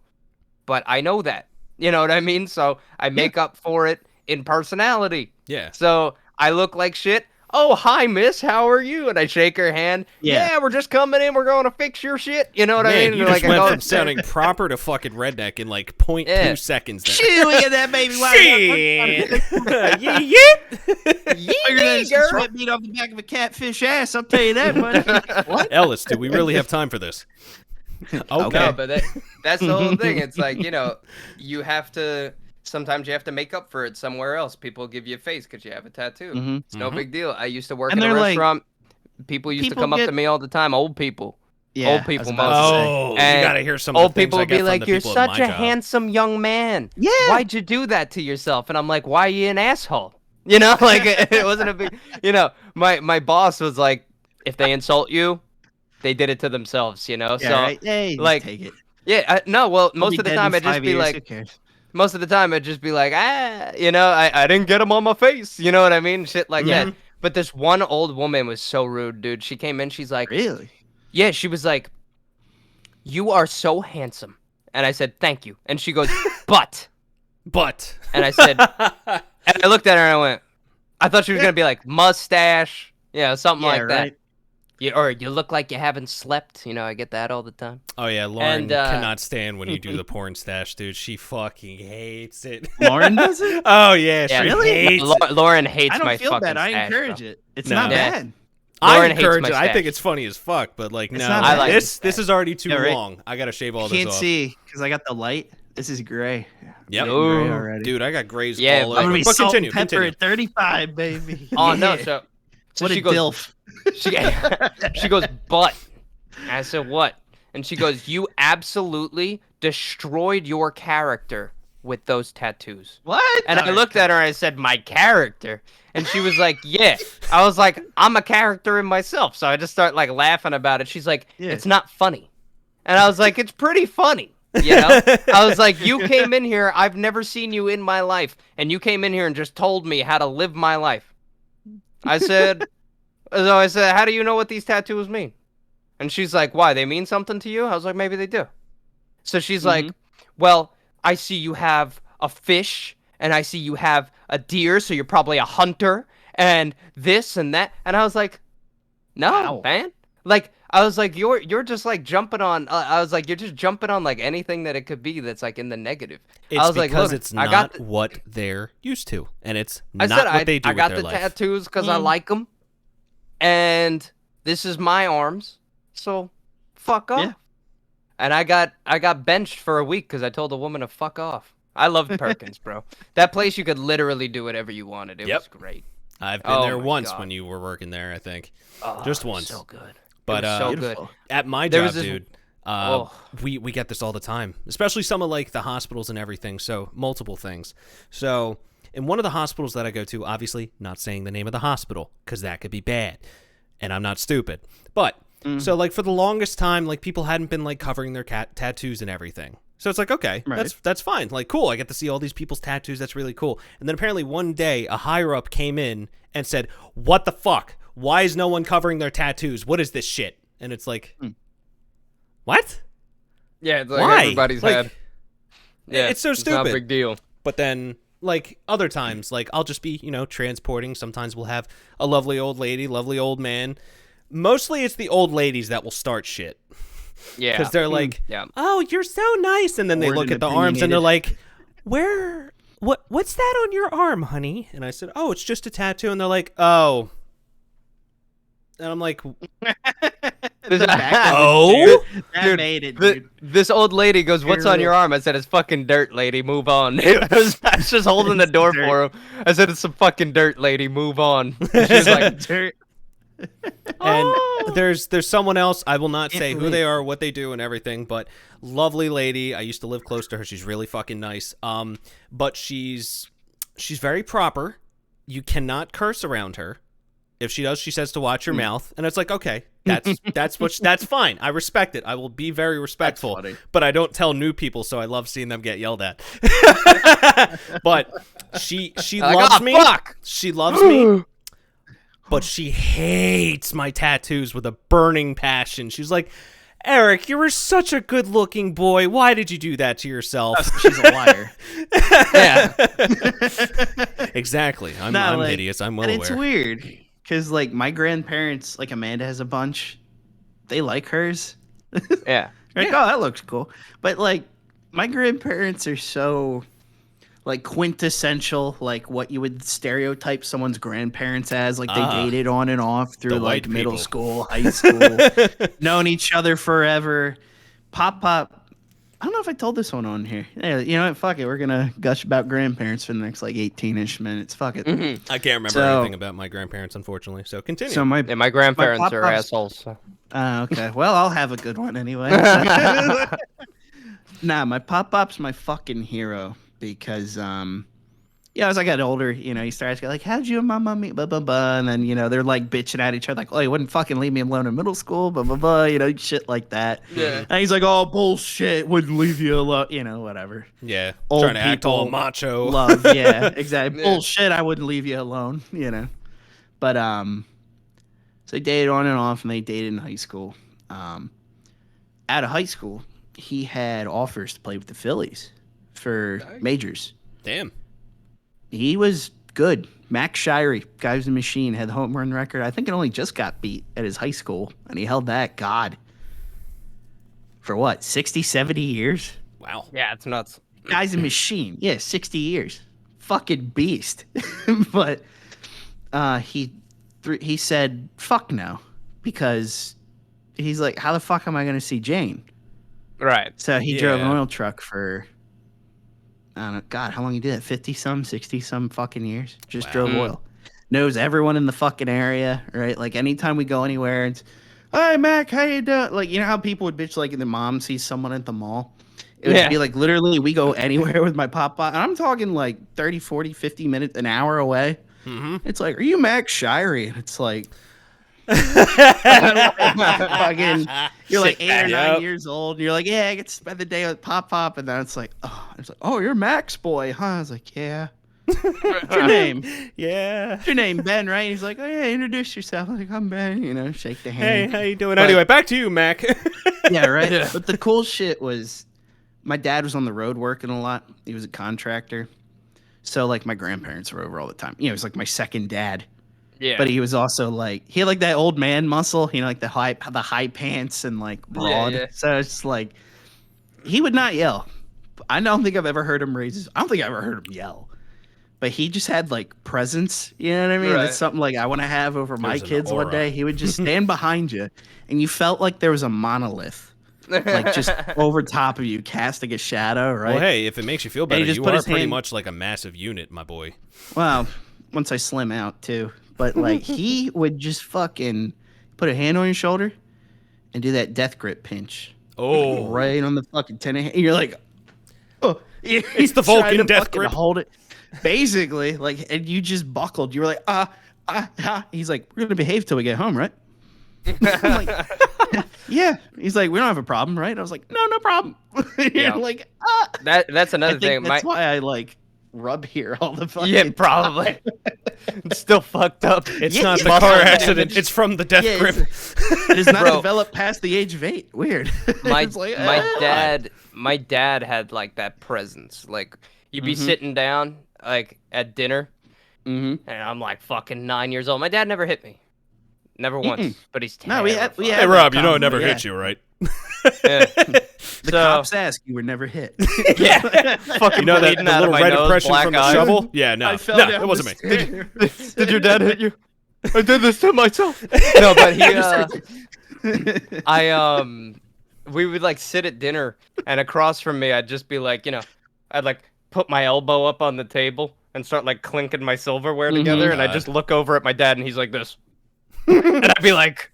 But I know that. You know what I mean? So I make up for it in personality. Yeah. So I look like shit. Oh, hi, miss. How are you? And I shake her hand. Yeah, we're just coming in. We're going to fix your shit. You know what I mean? You just went from sounding proper to fucking redneck in like 0.2 seconds there. Shit, look at that, baby. Shit. Yeah, girl. Sweat meat off the back of a catfish ass. I'll tell you that much. What? Ellis, do we really have time for this? Okay. No, but that's the whole thing. It's like, you know, you have to... Sometimes you have to make up for it somewhere else. People give you a face because you have a tattoo. It's no big deal. I used to work in a restaurant. People used to come up to me all the time. Old people. Yeah, old people. Oh, you gotta hear some old of the things people I would be get like, from the "You're people such at a my job." handsome young man. Yeah. Why'd you do that to yourself?" And I'm like, "Why are you an asshole?" You know, like it wasn't a big. You know, my boss was like, "If they insult you, they did it to themselves." You know, Yeah, so right? Hey, like, take it. yeah, no. Well, most of the time I'd just be like. Most of the time, I'd just be like, you know, I didn't get him on my face. You know what I mean? Shit like that. But this one old woman was so rude, dude. She came in, she's like... Really? Yeah, she was like, "You are so handsome." And I said, "Thank you." And she goes, But. And I said... And I looked at her and I went... I thought she was going to be like, mustache. Yeah, something like that. Or you look like you haven't slept. You know, I get that all the time. Oh, yeah, Lauren cannot stand when you do the porn stash, dude. She fucking hates it. Lauren does it? Oh, yeah, she really? hates it. Lauren hates I my don't feel fucking bad. I stash, encourage bro. it. It's No. not bad. I Lauren hates encourage my it. I think stash. it's funny as fuck, but like, no, not bad. this is already too long. I gotta shave all this Can't off. see because I got the light. This is gray. Yep. Gray already. Dude, I got grays Yeah, all I'm over. gonna be But salt continue, and pepper continue. at 35, baby. Oh, no, Yeah. so What she a goes, dilf. She goes, "But." I said, "What?" And she goes, "You absolutely destroyed your character with those tattoos." What? And I looked at her and I said, "My character?" And she was like, "Yeah." I was like, "I'm a character in myself." So I just start like laughing about it. She's like, Yeah. "It's not funny." And I was like, "It's pretty funny." You know? I was like, "You came in here, I've never seen you in my life, and you came in here and just told me how to live my life." I said, "How do you know what these tattoos mean?" And she's like, "Why? They mean something to you?" I was like, "Maybe they do." So she's like, "Well, I see you have a fish, and I see you have a deer, so you're probably a hunter, and this and that." And I was like, "No, man. Like, I was like, you're just like jumping on. I was like, you're just jumping on like anything that it could be that's like in the negative. It's I was like, because look, it's I not got what they're used to, and it's I not said what they do I got with the their life. tattoos because I like them, and this is my arms, so fuck off. Yeah. And I got benched for a week because I told a woman to fuck off. I loved Perkins, bro. That place you could literally do whatever you wanted. It was great. I've been there once when you were working there, I think. Just once. So good. But so good. At my There job, was this- dude, we get this all the time, especially some of like the hospitals and everything. So multiple things. So in one of the hospitals that I go to, obviously not saying the name of the hospital because that could be bad, and I'm not stupid. But so like for the longest time, like people hadn't been like covering their tattoos and everything. So it's like, okay, that's fine. Like, cool. I get to see all these people's tattoos. That's really cool. And then apparently one day a higher up came in and said, what the fuck? Why is no one covering their tattoos? What is this shit? And it's like, what? Yeah, it's like Why? everybody's Like, had. Yeah, it's so Not stupid. a big deal. But then, like, other times, like, I'll just be, transporting. Sometimes we'll have a lovely old lady, lovely old man. Mostly it's the old ladies that will start shit. Yeah. Because they're like, oh, you're so nice. And then they look at the arms and they're like, what's that on your arm, honey? And I said, oh, it's just a tattoo. And they're like, oh. And I'm like, oh? That made it, dude. This old lady goes, what's on your arm? I said, it's fucking dirt, lady. Move on. I was just holding the door for him. I said, it's some fucking dirt, lady. Move on. She's like, dirt. And there's someone else. I will not say who they are, what they do, and everything. But lovely lady. I used to live close to her. She's really fucking nice. But she's very proper. You cannot curse around her. If she does, she says to watch your mouth, and it's like, okay, that's fine. I respect it. I will be very respectful. But I don't tell new people, so I love seeing them get yelled at. But she loves me. Fuck! She loves me. But she hates my tattoos with a burning passion. She's like, Eric, you were such a good-looking boy. Why did you do that to yourself? She's a liar. yeah. Exactly. I'm hideous. I'm well aware. And it's weird because, like, my grandparents, like Amanda has a bunch. They like hers. Yeah. Like, oh, that looks cool. But, like, my grandparents are so, like, quintessential, like, what you would stereotype someone's grandparents as. Like, they dated on and off through, like, middle school, high school, known each other forever. Pop. I don't know if I told this one on here. Yeah, you know what? Fuck it. We're going to gush about grandparents for the next, like, 18-ish minutes. Fuck it. Mm-hmm. I can't remember anything about my grandparents, unfortunately. So continue. So my grandparents are assholes. So. Okay. Well, I'll have a good one anyway. Nah, my pop-pop's my fucking hero. Because, as I got older, he started asking, like, how'd you and my mom meet, blah, blah, blah. And then, they're, like, bitching at each other, like, oh, you wouldn't fucking leave me alone in middle school, blah, blah, blah, shit like that. Yeah. And he's like, oh, bullshit, wouldn't leave you alone, whatever. Yeah, Old trying to act all macho. Love, yeah, exactly. Yeah. Bullshit, I wouldn't leave you alone, But, so they dated on and off, and they dated in high school. Out of high school, he had offers to play with the Phillies for majors. Damn. He was good. Max Shirey, guy was a machine, had the home run record. I think it only just got beat at his high school, and he held that, for what, 60, 70 years? Wow. Yeah, it's nuts. Guy's a machine. Yeah, 60 years. Fucking beast. But he said, fuck no, because he's like, how the fuck am I going to see Jane? Right. So he drove an oil truck for, I don't know, God, how long he did that? 50-some, 60-some fucking years? Just drove oil. Knows everyone in the fucking area, right? Like, anytime we go anywhere, it's, hi, Mac, how you doing? Like, you know how people would bitch, like, the mom sees someone at the mall? It would be, like, literally, we go anywhere with my pop-pop, and I'm talking, like, 30, 40, 50 minutes, an hour away. Mm-hmm. It's like, are you Max Shirey? And it's like... fucking, you're like 8 or 9 years old. And you're like, yeah, I get to spend the day with Pop, and then it's like, oh, you're Max boy, huh? I was like, yeah. What's your name? Yeah. What's your name, Ben? Right? He's like, oh yeah, introduce yourself. I'm like, I'm Ben. Shake the hand. Hey, how you doing? Anyway, back to you, Mac. Yeah, right. Yeah. But the cool shit was, my dad was on the road working a lot. He was a contractor, so like my grandparents were over all the time. It was like my second dad. Yeah. But he was also like he had like that old man muscle, like the high pants and like broad. Yeah. So it's like he would not yell. I don't think I've ever heard him I don't think I ever heard him yell. But he just had like presence, you know what I mean? Right. It's something like I want to have over my kids aura. one day. He would just stand behind you, and you felt like there was a monolith. Like just over top of you, casting a shadow, right? Well, hey, if it makes you feel better, just you put are his pretty hand- much like a massive unit, my boy. Well, once I slim out too. But like he would just fucking put a hand on your shoulder and do that death grip pinch. Oh. Right on the fucking tendon. And you're like, oh, It's the Vulcan death grip. Hold it. Basically, like, and you just buckled. You were like, He's like, we're gonna behave till we get home, right? I'm like, yeah. He's like, we don't have a problem, right? I was like, no problem. Yeah. Like, That's another I think thing. that's why I like rub here all the fucking Yeah, probably. It's still fucked up. It's Yeah, not yeah, the muscle car damage. accident. It's from the death Yeah, grip. It is not Bro. developed past the age of 8. Weird. my It's like, my dad had like that presence. Like you'd be sitting down like at dinner, and I'm like fucking 9 years old. My dad never hit me, never once. But he's No, terrified. we had Hey, that Rob, you know it comment, never yeah. hit you, right? Yeah. The cops ask, you were never hit. Yeah, fucking You know that bleeding the out of little my red nose, impression black from the eyes. shovel? Yeah, no, I fell no, down it wasn't the me. stairs. Did your dad hit you? I did this to myself. No, but we would like sit at dinner, and across from me, I'd just be like, I'd like put my elbow up on the table and start like clinking my silverware together, and I'd just look over at my dad, and he's like this, and I'd be like,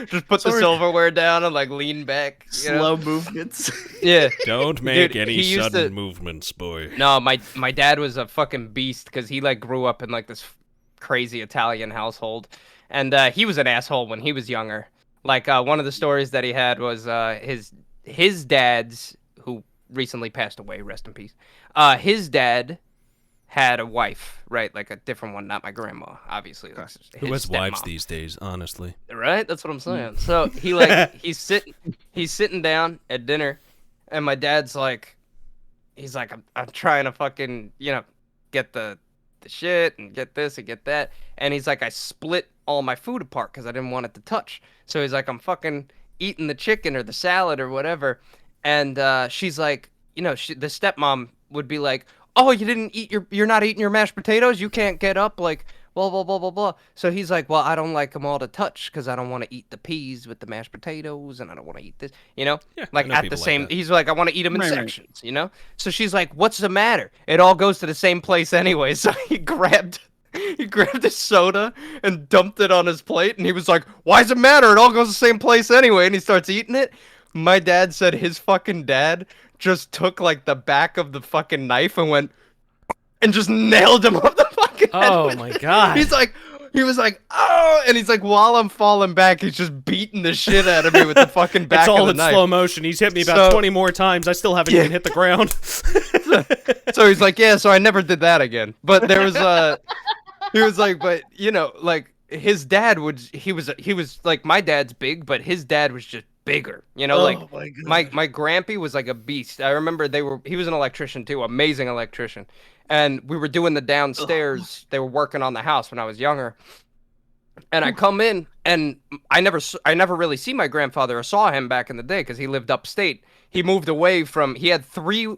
just put the silverware down and like lean back, Slow movements. Yeah. Don't make Dude, any he used sudden to- movements, boy. No, my dad was a fucking beast because he like grew up in like this crazy Italian household, and he was an asshole when he was younger. Like one of the stories that he had was his dad's, who recently passed away, rest in peace. His dad had a wife, right? Like a different one, not my grandma, obviously. Like Who his has wives stepmom. these days, honestly? Right? That's what I'm saying. So he like he's sitting down at dinner, and my dad's like, he's like, I'm trying to fucking get the shit and get this and get that, and he's like, I split all my food apart because I didn't want it to touch. So he's like, I'm fucking eating the chicken or the salad or whatever, and she's like, the stepmom would be like, oh, you're not eating your mashed potatoes? You can't get up, like, blah, blah, blah, blah, blah. So he's like, well, I don't like them all to touch because I don't want to eat the peas with the mashed potatoes, and I don't want to eat this, Yeah, like I know at people the like same, that. he's like, I want to eat them in Right, right. sections, So she's like, what's the matter? It all goes to the same place anyway. So he grabbed a soda and dumped it on his plate, and he was like, why does it matter? It all goes to the same place anyway. And he starts eating it. My dad said his fucking dad just took like the back of the fucking knife and went and just nailed him up the fucking head. Oh with my it. God. He was like, oh, and he's like, while I'm falling back, he's just beating the shit out of me with the fucking back It's all of the in knife. slow motion. He's hit me about So- 20 more times. I still haven't even hit the ground. So he's like, yeah, so I never did that again. But there was he was like, but like his dad he was like, my dad's big, but his dad was just bigger. Like my my grampy was like a beast. I remember he was an electrician too, amazing electrician. And we were doing the downstairs. They were working on the house when I was younger. And I come in, and I never really see my grandfather or saw him back in the day because he lived upstate. He moved away he had three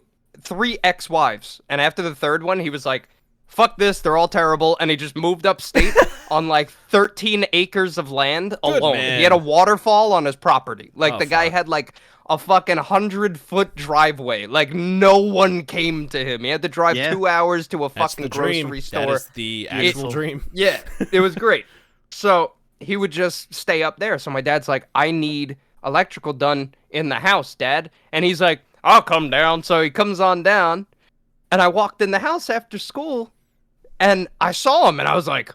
ex-wives, and after the third one, he was like, fuck this, they're all terrible, and he just moved upstate on like 13 acres of land alone. man. He had a waterfall on his property. Like Oh, the guy fuck. had like a fucking 100-foot driveway. Like no one came to him. He had to drive Yeah. 2 hours to a That's fucking the dream. grocery That store. is the actual dream. Yeah, it was great. So he would just stay up there. So my dad's like, I need electrical done in the house, Dad. And he's like, I'll come down. So he comes on down, and I walked in the house after school, and I saw him, and I was like,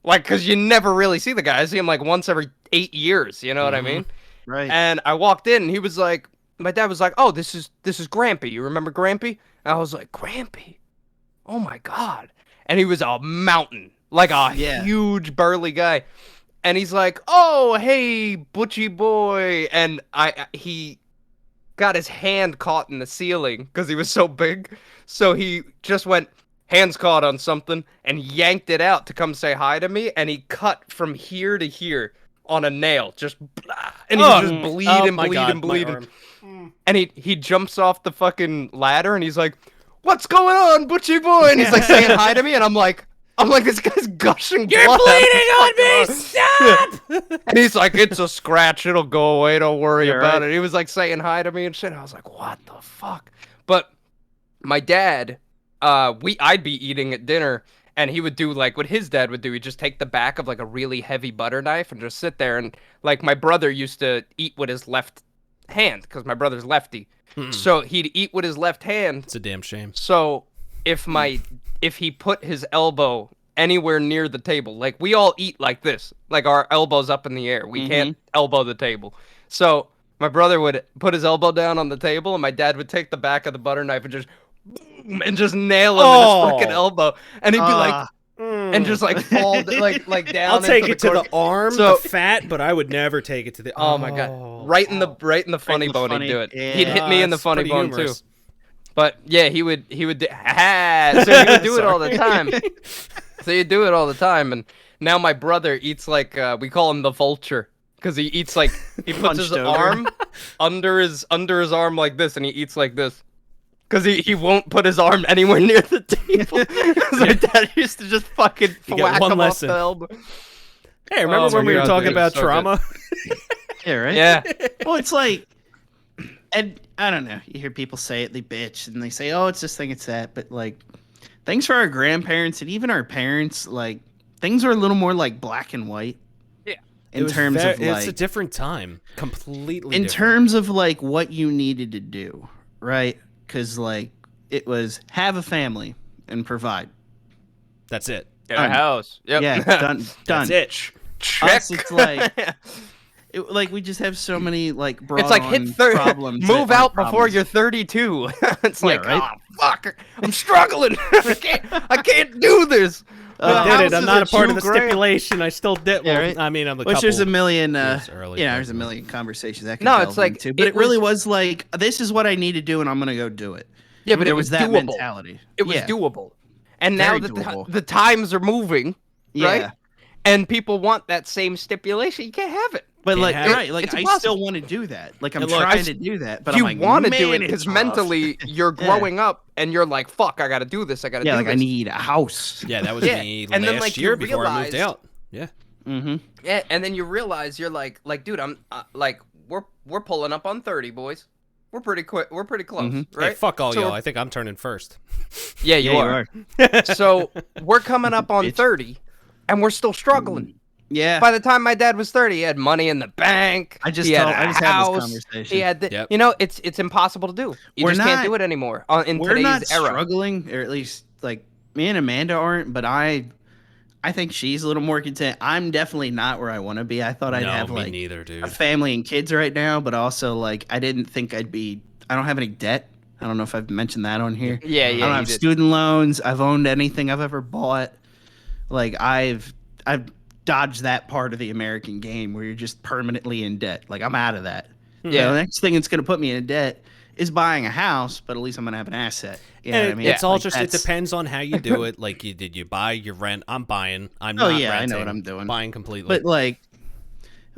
because you never really see the guy. I see him like once every 8 years. You know what I mean? right. And I walked in, and he was like, my dad was like, oh, this is Grampy. You remember Grampy? And I was like, Grampy? Oh my God. And he was a mountain, like a Yeah. huge burly guy. And he's like, oh, hey, butchy boy. And he got his hand caught in the ceiling because he was so big. So he just went, hands caught on something, and yanked it out to come say hi to me, and he cut from here to here on a nail, just and he was just bleeding. And he jumps off the fucking ladder, and he's like, "What's going on, Butchie boy?" And he's like saying hi to me, and I'm like, this guy's gushing blood. You're bleeding on me! Stop! And he's like, "It's a scratch. It'll go away. Don't worry about it." He was like saying hi to me and shit. I was like, "What the fuck?" But my dad, I'd be eating at dinner, and he would do like what his dad would do. He'd just take the back of like a really heavy butter knife and just sit there. And like my brother used to eat with his left hand because my brother's lefty. So he'd eat with his left hand. It's a damn shame. So if he put his elbow anywhere near the table, like we all eat like this, like our elbows up in the air. We can't elbow the table. So my brother would put his elbow down on the table, and my dad would take the back of the butter knife and just boom, and just nail him in his freaking elbow, and he'd be like, and just like fall like down. I'll take it to the arm, the So- fat, but I would never take it to the. Oh my god! Right in the funny bone, he'd do it. yeah. He'd hit me in the It's funny pretty bone humorous. too. But yeah, he would so he would do it all the time. So he'd do it all the time, and now my brother eats like we call him the vulture because he eats like he puts his Hunched over. arm under his arm like this, and he eats like this. Because he won't put his arm anywhere near the table. 'Cause my dad used to just fucking get whack one him lesson. off the elbow. Hey, remember Oh when my we were God, talking dude, about so trauma? Yeah, right. Yeah. Well, it's like, and I don't know. You hear people say it, they bitch, and they say, "Oh, it's this thing, it's that." But like, things for our grandparents and even our parents, like things are a little more like black and white. Yeah. In terms of it's like, a different time, completely. in different. terms of like what you needed to do, right? Because like it was have a family and provide. That's it. Get a house. Yep. Yeah, done. That's it. Check. Us, it's like like we just have so many like broad It's like hit 30. problems. Move that aren't out before problems. you're 32. It's Yeah, like, right? oh fuck, I'm struggling. I can't do this. I did it. I'm houses not are a part of the $2,000. stipulation. I still did. Yeah, Well, right? I mean, I'm a Which couple. there's a million, years early, there's a but- million conversations that could No, delve it's like, into, but it it really was like, this is what I need to do, and I'm gonna go do it. Yeah, but There it was that doable. mentality. It was Yeah. doable. And now Very that doable. the times are moving, right? Yeah. And people want that same stipulation, you can't have it. But Can't like, have it. right, like It's I impossible. still want to do that. Like I'm And look, trying to do that, but You I'm like, want to do "Man, it because it's rough." mentally you're Yeah. growing up and you're like, fuck, I got to do this. I got to yeah, do like this. I need a house. Yeah, that was Yeah, me and then, last like, you year before I moved realized- out. Yeah. Mm-hmm. Yeah, and then you realize you're like, dude, I'm like, we're pulling up on 30, boys. We're pretty quick. We're pretty close, Mhm. right? Hey, fuck all So y'all. we're- I think I'm turning first. Yeah, you are. So we're coming up on Bitch. 30, and we're still struggling. Yeah. By the time my dad was 30, he had money in the bank. I just he had told- a I just had this house. conversation. He had the, Yep. you know, it's impossible to do. You We're just can't not- do it anymore in We're today's not era. struggling, or at least like me and Amanda aren't, but I think she's a little more content. I'm definitely not where I want to be. I thought I'd No, have me like neither, dude. a family and kids right now, but also like I didn't think I don't have any debt. I don't know if I've mentioned that on here. Yeah, I yeah. don't you have did. student loans. I've owned anything I've ever bought. Like I've dodged that part of the American game where you're just permanently in debt. Like I'm out of that. Yeah. The next thing that's going to put me in debt is buying a house, but at least I'm going to have an asset. You know And what I mean? it's all Like, just, it that's- depends on how you do it. Like, did you buy, you rent? I'm buying. I'm Oh, not yeah, I renting. know what I'm doing. Buying completely. But like,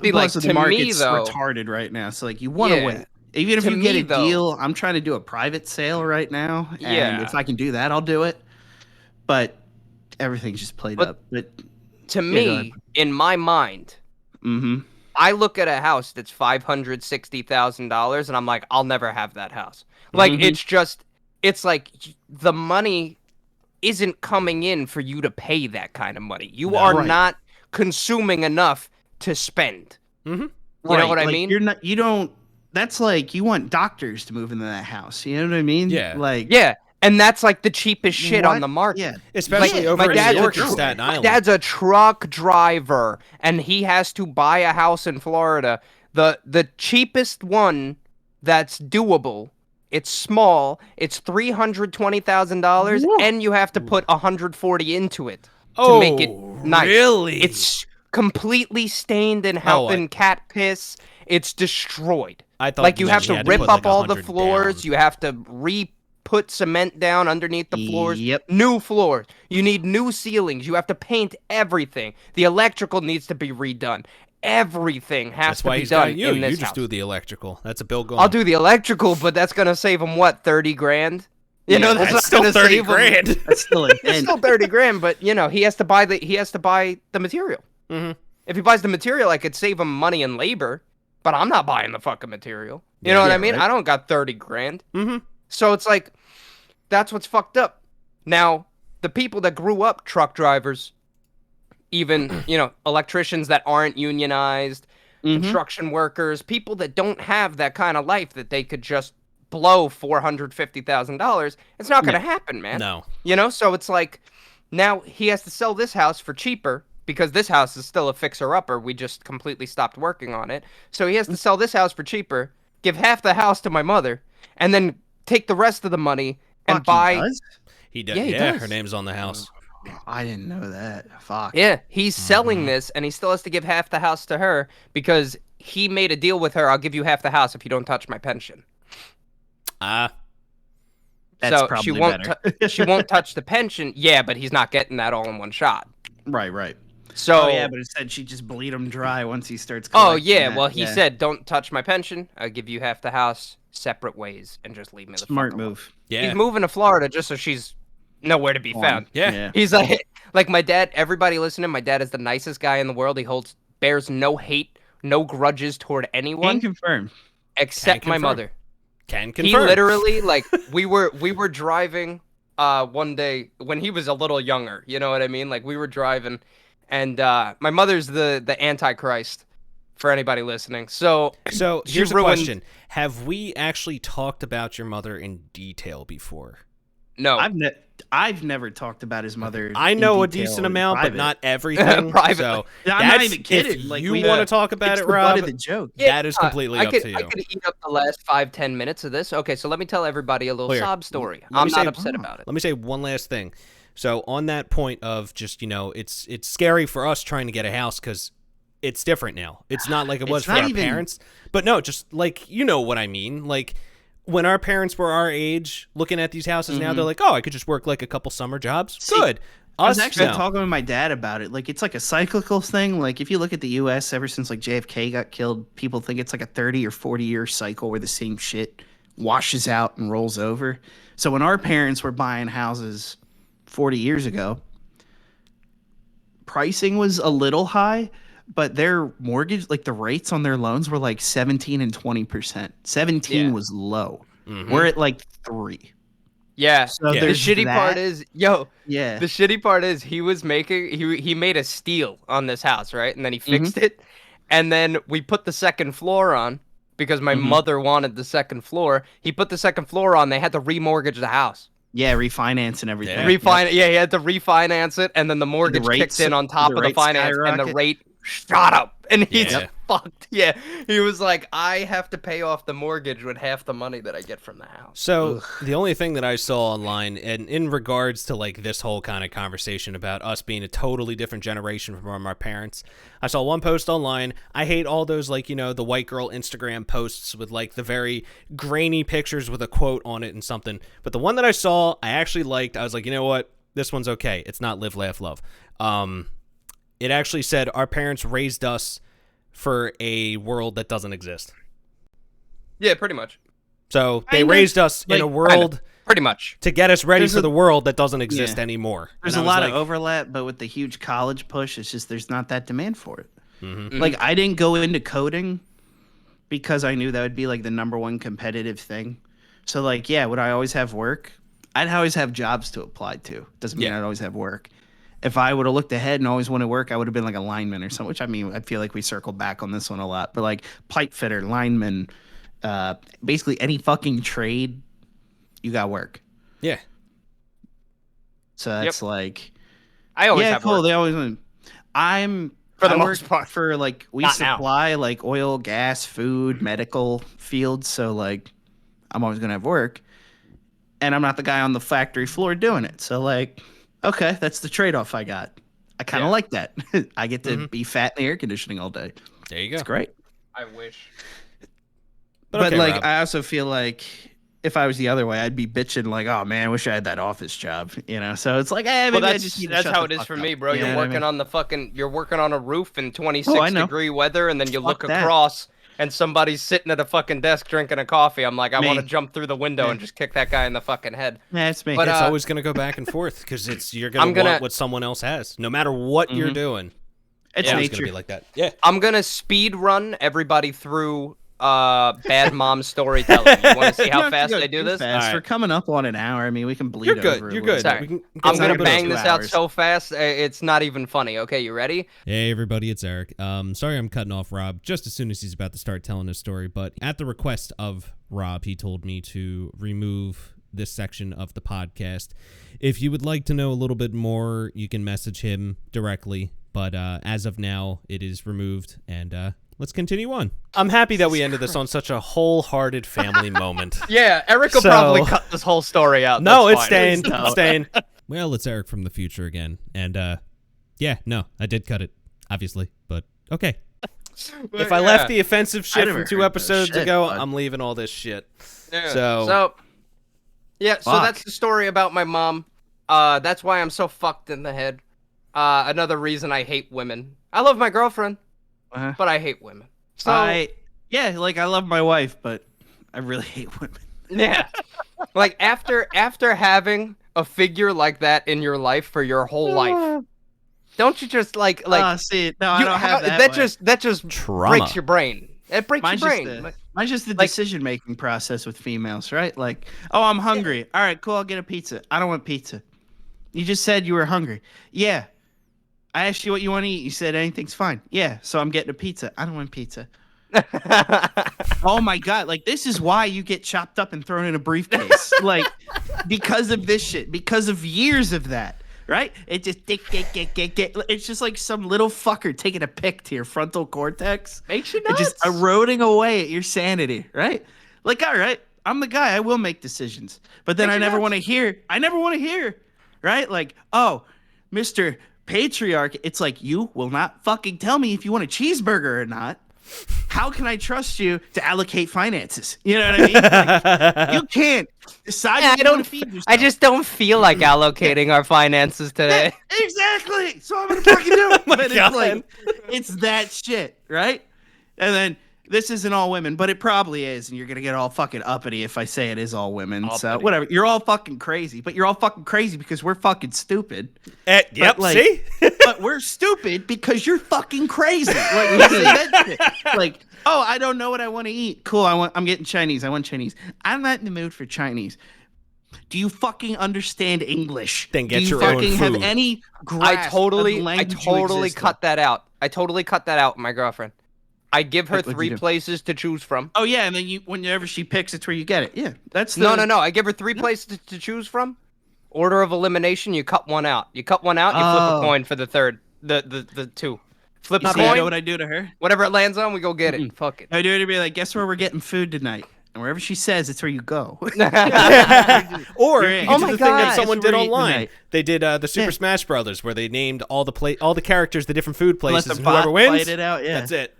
See, like, plus the to me, market's though- retarded right now. So like, you want to Yeah. wait. Even if To you get me, a though- deal, I'm trying to do a private sale right now. And Yeah. if I can do that, I'll do it. But everything's just played But- up. But To go me, ahead. in my mind, mm-hmm. I look at a house that's $560,000 and I'm like, I'll never have that house. Like, Mhm. it's like the money isn't coming in for you to pay that kind of money. You No. are Right. not consuming enough to spend. Mhm. You know what I like, mean? You're not. You don't. That's like you want doctors to move into that house. You know what I mean? Yeah. Like Yeah, and that's like the cheapest shit on what? the market. Yeah. Especially Yeah, over my in dad's New a York and tr- Staten My Island. dad's a truck driver, and he has to buy a house in Florida. The cheapest one that's doable. It's small. It's $320,000, Whoa. and you have to put $140 into it to make it nice. Really? It's completely stained in cat piss. It's destroyed. I thought Like you have he to had rip put, up like, all the 100 floors. down. You have to put cement down underneath the floors. Yep. New floors. You need new ceilings. You have to paint everything. The electrical needs to be redone. Everything has to be done in this house. You just do the electrical. That's a bill going. I'll do the electrical, but that's gonna save him what, 30 grand? You know, that's still not 30 grand. That's still it's still 30 grand, but you know, he has to buy the material. Mm-hmm. If he buys the material, I could save him money and labor, but I'm not buying the fucking material. You know what I mean? Right? I don't got 30 grand. Mm-hmm. So it's like, that's what's fucked up. Now, the people that grew up truck drivers, even, you know, electricians that aren't unionized, construction workers, people that don't have that kind of life that they could just blow $450,000, it's not going to happen, man. No. You know, so it's like, now he has to sell this house for cheaper because this house is still a fixer-upper. We just completely stopped working on it. So he has to sell this house for cheaper, give half the house to my mother, and then take the rest of the money and buy... He does? Yeah, he does. Her name's on the house. I didn't know that. Fuck. Yeah, he's selling this, and he still has to give half the house to her because he made a deal with her. I'll give you half the house if you don't touch my pension. That's so probably she won't better. she won't touch the pension. Yeah, but he's not getting that all in one shot. Right. So yeah, but instead she just bleed him dry once he starts. Oh yeah, that. Well he said, "Don't touch my pension. I'll give you half the house, separate ways, and just leave me the smart fuck move." Alone. Yeah, he's moving to Florida just so she's nowhere to be found. Yeah, he's like my dad. Everybody listening, my dad is the nicest guy in the world. He bears no hate, no grudges toward anyone. Can confirm, except my mother. Can confirm. He literally, like, we were driving one day when he was a little younger. You know what I mean? Like, we were driving, and my mother's the Antichrist for anybody listening. So here's a question: have we actually talked about your mother in detail before? No, I've never talked about his mother. I know a decent amount, but not everything. Private. So I'm not even kidding. If like, you want to talk about it, Rob, the joke. That is completely up to you. I could eat up the last 5-10 minutes of this. Okay, so let me tell everybody a little sob story. I'm not upset about it. Let me say one last thing. So on that point of just, you know, it's scary for us trying to get a house because it's different now. It's not like it was for our parents. But no, just like, you know what I mean? Like, when our parents were our age, looking at these houses now, they're like, "Oh, I could just work like a couple summer jobs." Good. I was actually talking with my dad about it. Like, it's like a cyclical thing. Like, if you look at the U.S., ever since like JFK got killed, people think it's like a 30 or 40-year cycle where the same shit washes out and rolls over. So when our parents were buying houses 40 years ago, pricing was a little high, but their mortgage, like the rates on their loans were like 17 and 20%. 17 was low. We're at like 3. Yeah. So the shitty part is, the shitty part is he made a steal on this house, right? And then he fixed it. And then we put the second floor on because my mother wanted the second floor. He put the second floor on. They had to remortgage the house. Yeah, refinance and everything. He had to refinance it, and then the mortgage kicked in on top of the finance, and the rate shot up. And he's fucked. Yeah, he was like, I have to pay off the mortgage with half the money that I get from the house. So the only thing that I saw online, and in regards to like this whole kind of conversation about us being a totally different generation from our parents, I saw one post online. I hate all those, like, you know, the white girl Instagram posts with like the very grainy pictures with a quote on it and something. But the one that I saw, I actually liked. I was like, you know what? This one's okay. It's not live, laugh, love. It actually said our parents raised us for a world that doesn't exist. Yeah, pretty much. So they raised us in a world pretty much to get us ready for the world that doesn't exist anymore. There's a lot of overlap, but with the huge college push, it's just there's not that demand for it. Like, I didn't go into coding because I knew that would be like the #1 competitive thing. So like, would I always have work? I'd always have jobs to apply to. Doesn't mean I'd always have work. If I would have looked ahead and always wanted to work, I would have been like a lineman or something, which, I mean, I feel like we circle back on this one a lot. But like pipe fitter, lineman, basically any fucking trade, you got work. Yeah. So that's like, I always have cool. work. They always. For the most part. For like, we Not supply now. like oil, gas, food, medical fields. So like, I'm always gonna have work, and I'm not the guy on the factory floor doing it. So like, okay, that's the trade-off I got. I kind of like that. I get to be fat in the air conditioning all day. There you go. It's great. I wish. But okay, like, Rob. I also feel like if I was the other way, I'd be bitching like, "Oh man, I wish I had that office job." So it's like, maybe I just need to that's shut how the it is fuck for up. me, bro. You know You're what I working mean? on you're working on a roof in 26-degree weather, and then you look Fuck that. across and somebody's sitting at a fucking desk drinking a coffee. I'm like, I want to Me. jump through the window and just kick that guy in the fucking head. Yeah, it's me. But, It's always going to go back and forth because you're going I'm to gonna- want what someone else has, no matter what you're doing. It's Always going nature. to be like that. Yeah. I'm gonna speed run everybody through bad mom storytelling. You want to see how fast I do this? Fast. All right. We're coming up on an hour. I mean, we can bleed You're good. over a You're little good. bit. Sorry. We can get I'm some gonna of it bang over. this 2 out hours. so fast, it's not even funny. Okay, you ready? Hey everybody, it's Eric. Sorry I'm cutting off Rob just as soon as he's about to start telling his story, but at the request of Rob, he told me to remove this section of the podcast. If you would like to know a little bit more, you can message him directly, but as of now, it is removed, and let's continue on. I'm happy that we ended this on such a wholehearted family moment. Yeah, Eric will So- probably cut this whole story out. No, That's it's fine. staying. It's staying. Well, it's Eric from the future again, and yeah, no, I did cut it, obviously, but okay. If I left the offensive shit never from 2 heard episodes that shit, ago, bud. I'm leaving all this shit. Yeah. So Fuck. That's the story about my mom. That's why I'm so fucked in the head. Another reason I hate women. I love my girlfriend, Uh-huh. but I hate women. So I love my wife, but I really hate women. yeah, like after having a figure like that in your life for your whole life, don't you just like See, no, I don't have that. way. that just Trauma. breaks your brain. It breaks Mine's your just brain. mine's just the Like- decision-making process with females, right? Like, oh, I'm hungry. All right, cool. I'll get a pizza. I don't want pizza. You just said you were hungry. Yeah. I asked you what you want to eat. You said anything's fine. Yeah. So I'm getting a pizza. I don't want pizza. Oh my god! Like this is why you get chopped up and thrown in a briefcase. Like because of this shit. Because of years of that. Right? It just it's just like some little fucker taking a pick to your frontal cortex. Makes you And just nuts. eroding away at your sanity, right? Like, all right, I'm the guy. I will make decisions, but then Makes I you never nuts. want to hear. I never want to hear, right? Like, oh, Mr. Patriarch, it's like you will not fucking tell me if you want a cheeseburger or not. How can I trust you to allocate finances? You know what I mean? Like, you can't decide. Yeah, what you wanna feed yourself. I just don't feel like allocating our finances today. Exactly. So I'm gonna fucking do it. But God. it's like, it's that shit, right? And then this isn't all women, but it probably is, and you're gonna get all fucking uppity if I say it is all women. So Uppity. whatever. You're all fucking crazy, but you're all fucking crazy because we're fucking stupid. Yep. like- See? But we're stupid because you're fucking crazy. Like you say that shit. Like, oh, I don't know what I want to eat. Cool. I'm getting Chinese. I want Chinese. I'm not in the mood for Chinese. Do you fucking understand English? Then get Do you your own fucking have food. any grasp I totally of the language you cut exist in? that out. I totally cut that out with my girlfriend. I give her What'd you 3 do? places to choose from. Oh yeah, and then whenever she picks, it's where you get it. Yeah, that's the, No. I give her 3 places to choose from. Order of elimination. You cut one out. You cut one out. You flip Oh. a coin for the third. The 2. Flip You a see, you know coin. what I do to her? Whatever it lands on, we go get it. Fuck it. I do it to be like, guess where we're getting food tonight? And wherever she says, it's where you go. Or You're in. you Oh did my the thing that God. someone Guess where did we're eating online. tonight. They did the Super Yeah. Smash Brothers, where they named all the characters, the different food Let places, the and whoever bot wins, fight it out. Yeah, that's it.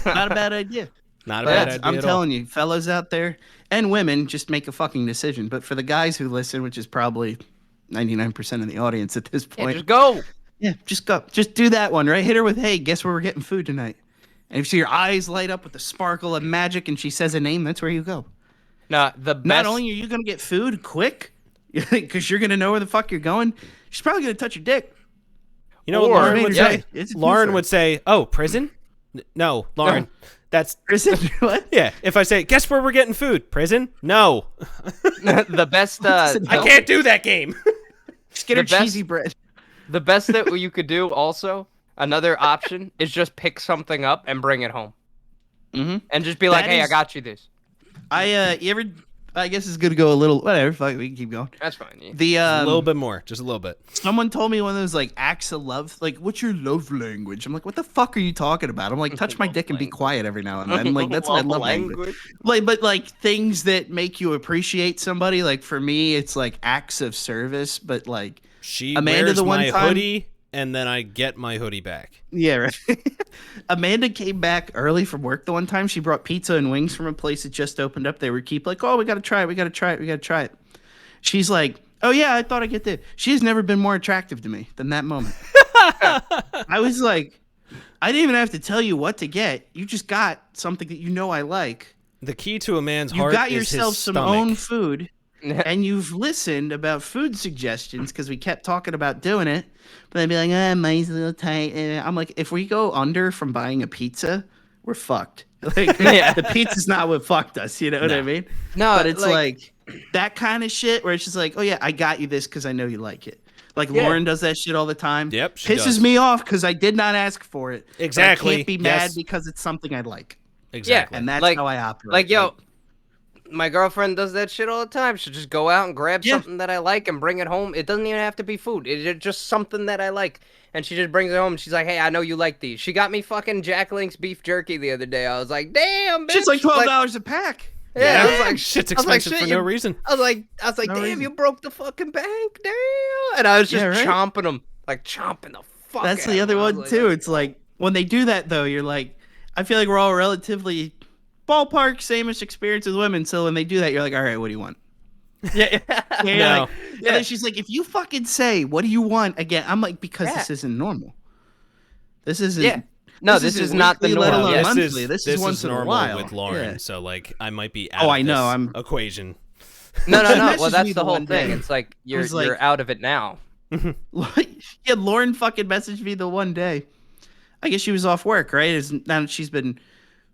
Not a bad idea. Not a But bad idea I'm at all. telling you, fellas out there and women, just make a fucking decision. But for the guys who listen, which is probably 99% of the audience at this Yeah, point, just go. yeah, just go. Just do that one, right? Hit her with, hey, guess where we're getting food tonight? And if your eyes light up with the sparkle of magic and she says a name, that's where you go. No, the best. Not only are you going to get food quick, because you're going to know where the fuck you're going, she's probably going to touch your dick. You know what Or- Lauren would Yeah, say? it's a Lauren good would say, "Oh, prison? No, Lauren. That's Prison? What? yeah. If I say, guess where we're getting food? Prison? No, the best. I can't do that game. Just get her The best- cheesy bread. The best that you could do also, another option, is just pick something up and bring it home. Mhm. And just be like, That hey, I is- got you this. I guess it's going to go a little, whatever, fuck, we can keep going. That's fine. Yeah. The, a little bit more, just a little bit. Someone told me one of those like acts of love, like, what's your love language? I'm like, what the fuck are you talking about? I'm like, touch my dick and be quiet every now and then. Like, that's my love language. Like, but like things that make you appreciate somebody. Like for me, it's like acts of service. But like She Amanda wears the one my time- hoodie and then I get my hoodie back. Yeah, right. Amanda came back early from work the one time. She brought pizza and wings from a place that just opened up. They were like, oh, we got to try it. She's like, oh, yeah, I thought I'd get there. She's never been more attractive to me than that moment. I was like, I didn't even have to tell you what to get. You just got something that you know I like. The key to a man's heart You got is yourself his some stomach. own food, and you've listened about food suggestions because we kept talking about doing it. But they'd be like, mine's a little tight. And I'm like, if we go under from buying a pizza, we're fucked. Like, the pizza's not what fucked us. You know what I mean? No, but it's like that kind of shit where it's just like, oh yeah, I got you this because I know you like it. Like Lauren does that shit all the time. Yep, she pisses does. me off because I did not ask for it. Exactly. But I can't be mad because it's something I like. Exactly. And that's Like- how I operate. Like, yo, my girlfriend does that shit all the time. She'll just go out and grab something that I like and bring it home. It doesn't even have to be food. It's just something that I like. And she just brings it home and she's like, hey, I know you like these. She got me fucking Jack Link's beef jerky the other day. I was like, damn, bitch. Shit's like $12 a pack. Yeah, I was Yeah, like, shit's I was like, expensive shit, for no you- reason. I was like, No damn, reason. you broke the fucking bank, damn. And I was just right? chomping them, like chomping the fuck. That's out the of other them. I was one like, too. It's like when they do that though, you're like, I feel like we're all relatively ballpark same-ish experience with women. So when they do that, you're like, all right, what do you want? yeah, Yeah, you're No. like, and then she's like, if you fucking say, what do you want again? I'm like, because this isn't normal. This isn't. Yeah. No, this isn't is not the weekly, norm. let alone Yes. monthly. This is once in a normal while. with Lauren, Yeah. so like I might be out Oh, of I know, this I'm- equation. No. She Well, messaged me that's the the whole one thing. day. It's like you're was like- you're out of it now. Yeah, Lauren fucking messaged me the one day. I guess she was off work, right? Now she's been,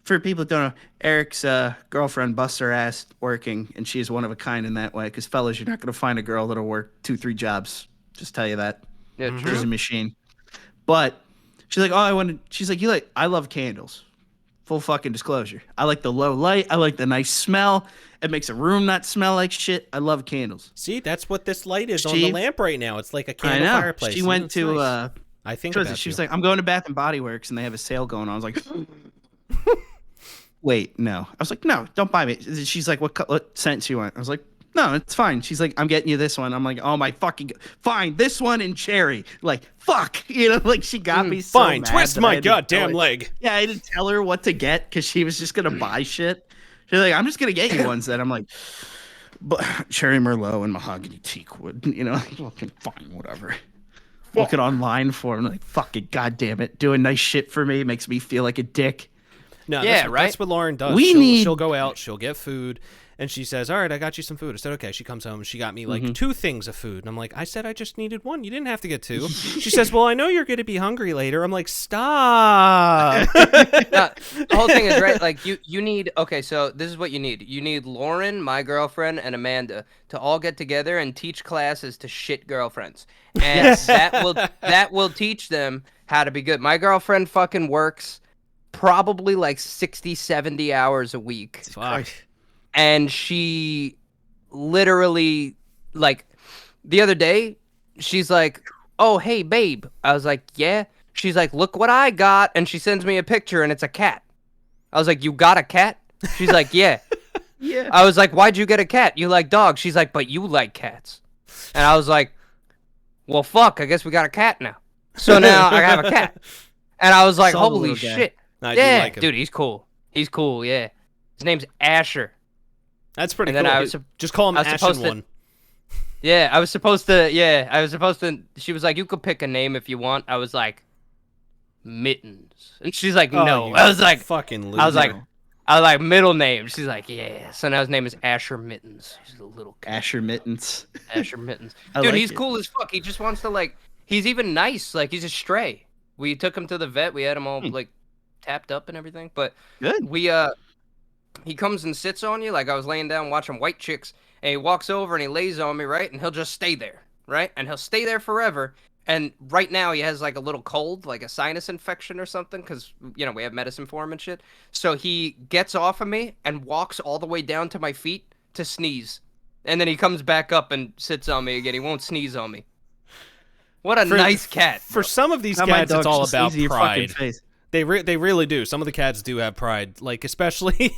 for people that don't know, Eric's girlfriend busts her ass working, and she's one of a kind in that way. Because fellas, you're not going to find a girl that'll work 2-3 jobs. Just tell you that. Yeah, She's true. a machine. But she's like, she's like, I love candles. Full fucking disclosure. I like the low light. I like the nice smell. It makes a room not smell like shit. I love candles. See, that's what this light is on the lamp right now. It's like a candle I know. fireplace. She Yeah, went it's to nice. I think She about was you. like, I'm going to Bath and Body Works, and they have a sale going on. I was like, wait, no. I was like, no, don't buy me. She's like, what scent you want? I was like, no, it's fine. She's like, I'm getting you this one. I'm like, oh my fucking, fine, this one and cherry. Like, fuck, like she got me so Fine, mad twist that I my had to tell goddamn her- leg. Yeah, I didn't tell her what to get because she was just gonna buy shit. She's like, I'm just gonna get you ones that I'm like, but cherry merlot and mahogany teak wood. Okay, fine, whatever. Looking online for him, like, fucking goddamn it, doing nice shit for me makes me feel like a dick. No, Yeah, that's, right? That's what Lauren does. We She'll go out, she'll get food, and she says, all right, I got you some food. I said, okay. She comes home, she got me like 2 things of food. And I'm like, I said I just needed 1. You didn't have to get 2. She says, well, I know you're going to be hungry later. I'm like, stop. No, the whole thing is right. Like you need. Okay, so this is what you need. You need Lauren, my girlfriend, and Amanda to all get together and teach classes to shit girlfriends, and that will teach them how to be good. My girlfriend fucking works probably like 60, 70 hours a week. Fuck. And she literally, like, the other day, she's like, oh, hey, babe. I was like, yeah. She's like, look what I got. And she sends me a picture, and it's a cat. I was like, you got a cat? She's like, yeah. Yeah. I was like, why'd you get a cat? You like dogs. She's like, but you like cats. And I was like, well, fuck, I guess we got a cat now. So now I have a cat. And I was like, Saw the holy little guy. shit. I do Yeah, like him. dude, he's cool. He's cool, yeah. His name's Asher. That's pretty And cool. then I was just call him I was Ashen supposed to- One. Yeah, I was supposed to, she was like, you could pick a name if you want. I was like, Mittens. And she's like, Oh, no. you I was like, fucking loser. I was like, middle name. She's like, yeah. So now his name is Asher Mittens. He's a little cat. Asher Mittens. Asher Mittens. I Dude, like he's it. cool as fuck. He just wants to, like, he's even nice. Like, he's a stray. We took him to the vet. We had him all, like, tapped up and everything. But Good. he comes and sits on you. Like, I was laying down watching White Chicks, and he walks over and he lays on me, right? And he'll just stay there, right? And he'll stay there forever. And right now he has like a little cold, like a sinus infection or something, because, you know, we have medicine for him and shit. So he gets off of me and walks all the way down to my feet to sneeze. And then he comes back up and sits on me again. He won't sneeze on me. What a nice cat. For some of these Now my cats, it's dog all just about sneezes in your fucking pride. face. They really do. Some of the cats do have pride, like especially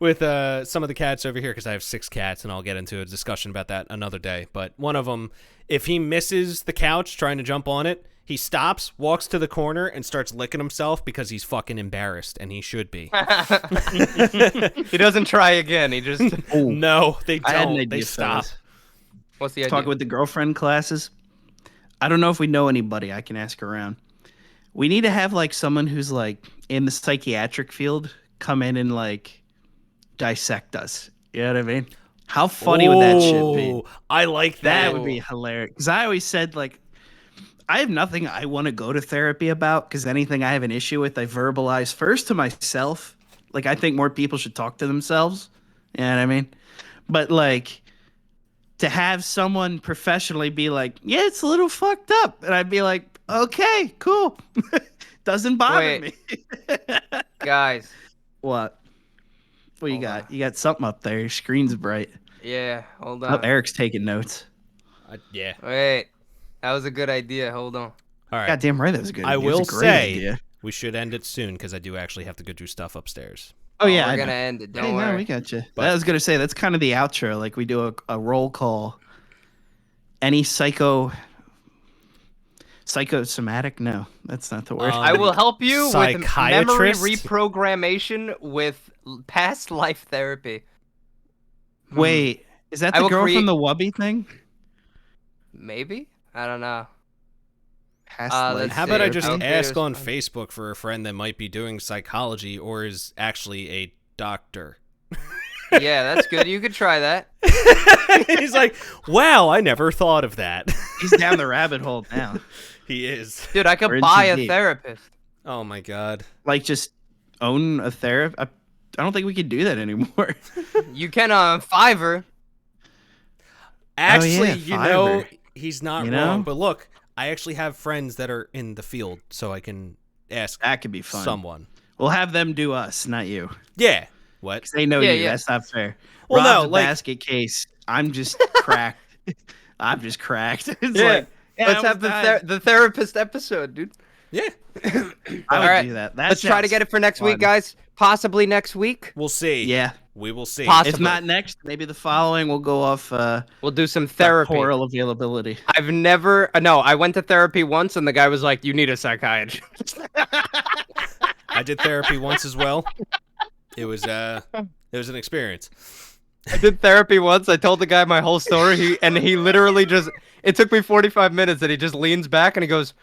with some of the cats over here, because I have 6 cats, and I'll get into a discussion about that another day. But one of them, if he misses the couch trying to jump on it, He stops, walks to the corner, and starts licking himself because he's fucking embarrassed, and he should be. He doesn't try again. He just No, they I had an don't. idea, They stop. fellas. What's the idea? Talking with the girlfriend classes. I don't know if we know anybody. I can ask around. We need to have like someone who's like in the psychiatric field come in and like dissect us. You know what I mean? How funny would that shit be? Oh, I like That that. would be hilarious. Because I always said like, I have nothing I want to go to therapy about. Because anything I have an issue with, I verbalize first to myself. Like I think more people should talk to themselves. You know what I mean? But like, to have someone professionally be like, yeah, it's a little fucked up. And I'd be like, okay, cool. Doesn't bother me. Guys. What? What you Hold got? on. You got something up there. Your screen's bright. Yeah, hold Oh, on. Eric's taking notes. Yeah. Wait. That was a good idea. Hold on. All right. Goddamn right, that was a good. I idea. It was will a great say idea. we should end it soon because I do actually have to go do stuff upstairs. Oh yeah, we're I gonna know. end it. Don't Hey, worry. no, we got you. But- I was gonna say that's kind of the outro. Like we do a roll call. Any psychosomatic? No, that's not the word. I will help you with memory Psychiatrist? reprogrammation with past life therapy. Wait, is that I the will girl create- from the Wubby thing? Maybe? I don't know. Past let's life How about I see. just Okay, ask there's on one. Facebook for a friend that might be doing psychology or is actually a doctor? Yeah, that's good. You could try that. He's like, wow, I never thought of that. He's down the rabbit hole now. He is. Dude, I We're could in buy too a deep. therapist. Oh my god. Like just own a therapist. I don't think we can do that anymore. You can on Fiverr. Actually, yeah, you know, Fiverr. he's not You wrong. know? But look, I actually have friends that are in the field, so I can ask That could be fun. someone. We'll have them do us, not you. Yeah. What? 'Cause they know Yeah, you. yeah. That's not fair. Well, Rob's no, a like- basket case. I'm just cracked. I'm just cracked. It's Yeah. like, Let's have the therapist episode, dude. Yeah. I would Alright, do that. That Let's try to sounds get it for next week, fun. guys. Possibly next week. We'll see. Yeah. We will see. Possibly. If not next, maybe the following. We'll go off We'll do some therapy. oral availability. I've never. No, I went to therapy once, and the guy was like, "You need a psychiatrist." I did therapy once as well. It was an experience. I did therapy once. I told the guy my whole story. He literally just. It took me 45 minutes, and he just leans back and he goes.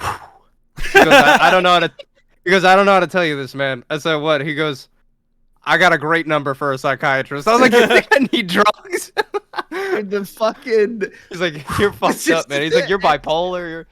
He goes, I don't know how to. He goes, I don't know how to tell you this, man. I said, what? He goes, I got a great number for a psychiatrist. I was like, you think I need drugs? The fucking. He's like, you're fucked up, man. He's like, you're bipolar.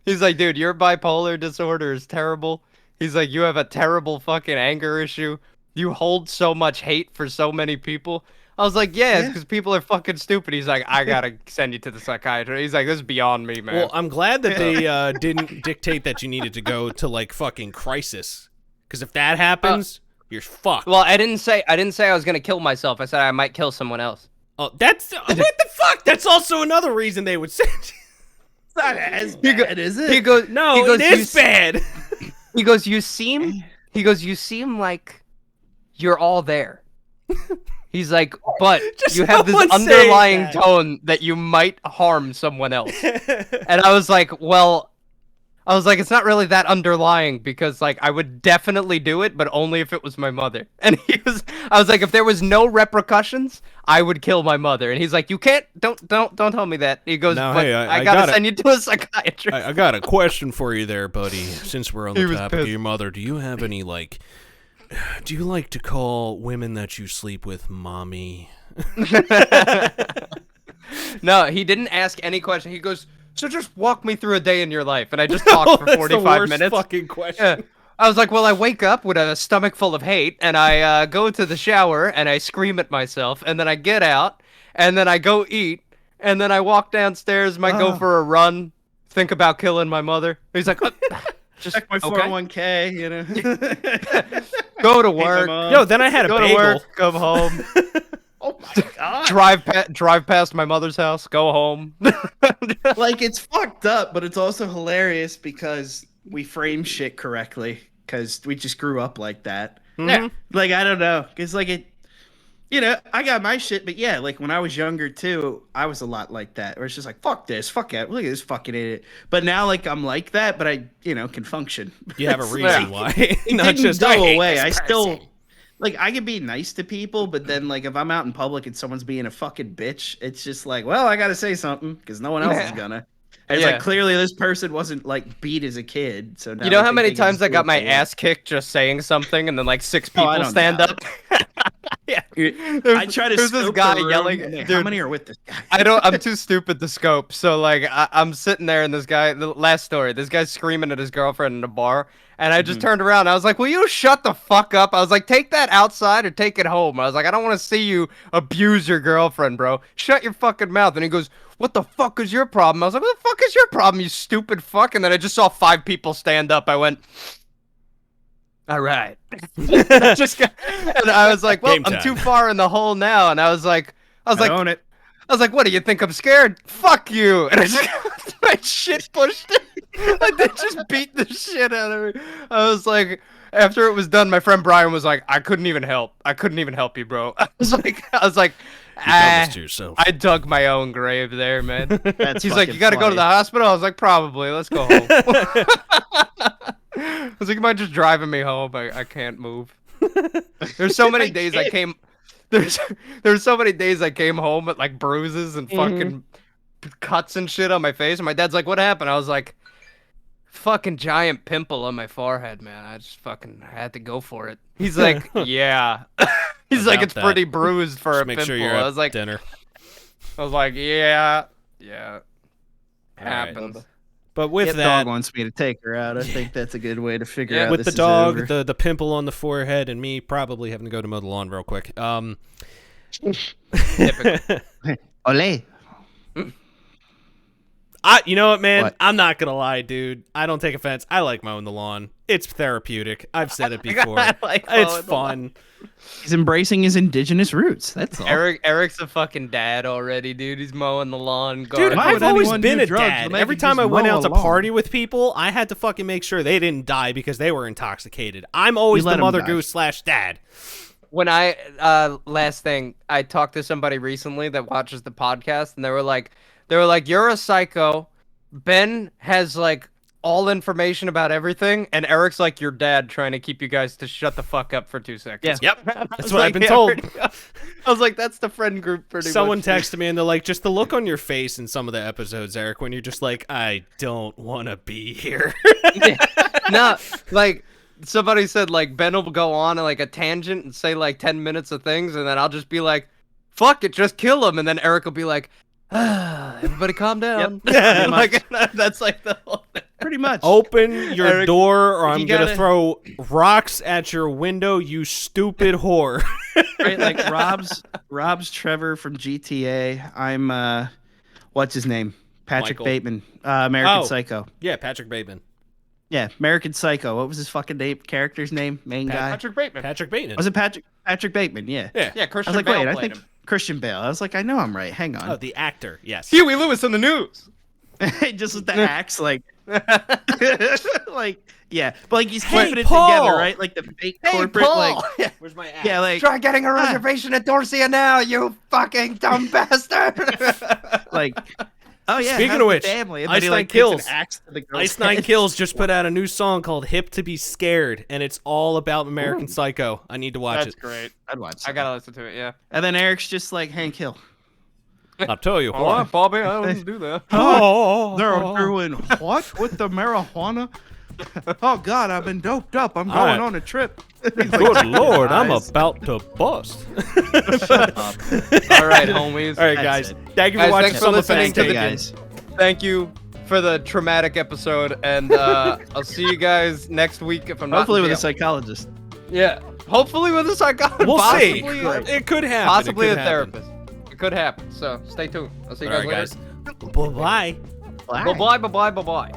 He's like, dude, your bipolar disorder is terrible. He's like, you have a terrible fucking anger issue. You hold so much hate for so many people. I was like, yeah, it's because people are fucking stupid. He's like, I gotta send you to the psychiatrist. He's like, this is beyond me, man. Well, I'm glad that they didn't dictate that you needed to go to like fucking crisis, because if that happens, you're fucked. Well, I didn't say I was gonna kill myself. I said I might kill someone else. Oh, that's what the fuck? That's also another reason they would send you. It's not as bad, is it? He goes, No, he goes, it is bad. He goes, you seem like you're all there. He's like, but Just you have this no one's saying underlying that. tone that you might harm someone else. And I was like, well, it's not really that underlying because like I would definitely do it, but only if it was my mother. And I was like, if there was no repercussions, I would kill my mother. And he's like, you can't, don't tell me that. He goes, No, but hey, I I gotta gotta- send you to a psychiatrist. I got a question for you there, buddy. Since we're on He the was topic of pissed. your mother, do you have any like? Do you like to call women that you sleep with mommy? No, he didn't ask any question. He goes, so just walk me through a day in your life. And I just talked for That's the 45 worst minutes. Fucking question. Yeah. I was like, well, I wake up with a stomach full of hate, and I go to the shower, and I scream at myself, and then I get out, and then I go eat, and then I walk downstairs, might go for a run, think about killing my mother. He's like, just Check my okay. 401k, you know. Go to Hate my work, mom. Yo, then I had a go bagel. to work, come home, Oh my god. drive past my mother's house, go home. Like it's fucked up, but it's also hilarious because we frame shit correctly because we just grew up like that. Yeah. Like I don't know, it's like You know, I got my shit, but yeah, like when I was younger too, I was a lot like that. Where it's just like, fuck this, fuck it, look at this fucking idiot. But now, like, I'm like that, but I, can function. You have a reason why. It Not didn't just go I hate away. this I still, person. like, I can be nice to people, but then, like, if I'm out in public and someone's being a fucking bitch, it's just like, well, I gotta say something because no one else is gonna. And it's like, clearly this person wasn't, like, beat as a kid. So now You know I how think many they can times just I do got what my they want. ass kicked just saying something, and then like 6 Oh, I people don't stand doubt up? Yeah. I try to there's this scope guy the room, yelling. and, like, Dude, how many are with this guy? I'm too stupid to scope. So like I'm sitting there and this guy, the last story, this guy's screaming at his girlfriend in a bar, and I just turned around. I was like, "Will you shut the fuck up?" I was like, "Take that outside or take it home." I was like, "I don't want to see you abuse your girlfriend, bro. Shut your fucking mouth." And he goes, "What the fuck is your problem?" I was like, "What the fuck is your problem, you stupid fuck?" And then I just saw 5 people stand up. I went, all right. And I was like, well, Game I'm time. too far in the hole now. And I was like, Own it. what, do you think I'm scared? Fuck you. And I just got my shit pushed in. Like, they just beat the shit out of me. I was like, after it was done, my friend Brian was like, I couldn't even help you, bro. I was like, You done this to yourself. I dug my own grave there, man. That's He's like, fucking you gotta go to the funny. hospital? I was like, probably. Let's go home. I was like, you mind just driving me home? I can't move. There's so many days I came. There's so many days I came home with like bruises and fucking cuts and shit on my face, and my dad's like, "What happened?" I was like, "Fucking giant pimple on my forehead, man. I just fucking had to go for it." He's like, "Yeah." He's like, About "It's that. pretty bruised for Just a make pimple." sure you're I at was like, dinner. "Yeah." All right. Happens. But with Yep, that, dog wants me to take her out. I think that's a good way to figure out with this the is dog, over. the pimple on the forehead, and me probably having to go to mow the lawn real quick. Typical. Ole. You know what, man? What? I'm not gonna lie, dude. I don't take offense. I like mowing the lawn. It's therapeutic. I've said it before. I like mowing It's the fun. He's embracing his indigenous roots. That's all. Eric's a fucking dad already, dude. He's mowing the lawn. Dude, gardening. Why I've would always anyone been do a drugs dad. when they Every could time just I went mow out to a lawn? party with people, I had to fucking make sure they didn't die because they were intoxicated. I'm always let the 'em mother die. goose / dad. When I last thing, I talked to somebody recently that watches the podcast, and they were like, "You're a psycho. Ben has like all information about everything, and Eric's like your dad trying to keep you guys to shut the fuck up for 2 seconds." Yep. I That's was what I've like, been "Yeah, told." I was like, that's the friend group pretty Someone much. texted me and they're like, just the look on your face in some of the episodes, Eric, when you're just like, I don't want to be here. No, like somebody said, like Ben will go on like a tangent and say like 10 minutes of things, and then I'll just be like, "Fuck it, just kill him," and then Eric will be like, "Everybody, calm down." Yep. Like that's like the whole thing. Pretty much. Open your Eric, door or you I'm going to gotta- throw rocks at your window, you stupid whore. Right, like Rob's Trevor from GTA. I'm what's his name? Patrick Michael. Bateman. American Oh. Psycho. Yeah, Patrick Bateman. Yeah, American Psycho. What was his fucking name? Character's name? Main guy. Patrick Bateman. Patrick Bateman. Was it Patrick Bateman? Yeah. Yeah. Yeah, I Christian was like, Bale wait, I played think him. Christian Bale. I was like, I know I'm right. Hang Oh, on. the actor. Yes. Huey Lewis on the news. Just with the axe, like, like, yeah, but like he's Hey, keeping it Paul! together, right? Like the fake corporate, like, Where's my axe? yeah, like, Try getting a reservation at Dorsia now, you fucking dumb bastard. like, oh yeah. Speaking how's of the which, family? And Ice then he, Nine like, takes Kills. an axe to the girl's Ice Nine head. Kills just put out a new song called Hip to Be Scared, and it's all about American Psycho. I need to watch That's it. great. I'd watch. I that. gotta listen to it, yeah. And then Eric's just like Hank Hill. I'll tell you Oh, what. Bobby, I wouldn't do that. Oh, They're doing what with the marijuana? Oh God, I've been doped up. I'm going right. on a trip. good Lord, I'm Guys. about to bust. All right, homies. All right, That's guys. it. Thank you for Guys, watching thanks for Summer listening to Hey the guys. Thank you for the traumatic episode, and I'll see you guys next week if I'm not. Hopefully in with a jail. psychologist. Yeah, hopefully with a psychologist. We'll see. Possibly, It could happen. possibly It a could happen. therapist. It could happen. So stay tuned. I'll see you All guys right, later. guys. Bye-bye. Bye bye. Bye bye. Bye bye.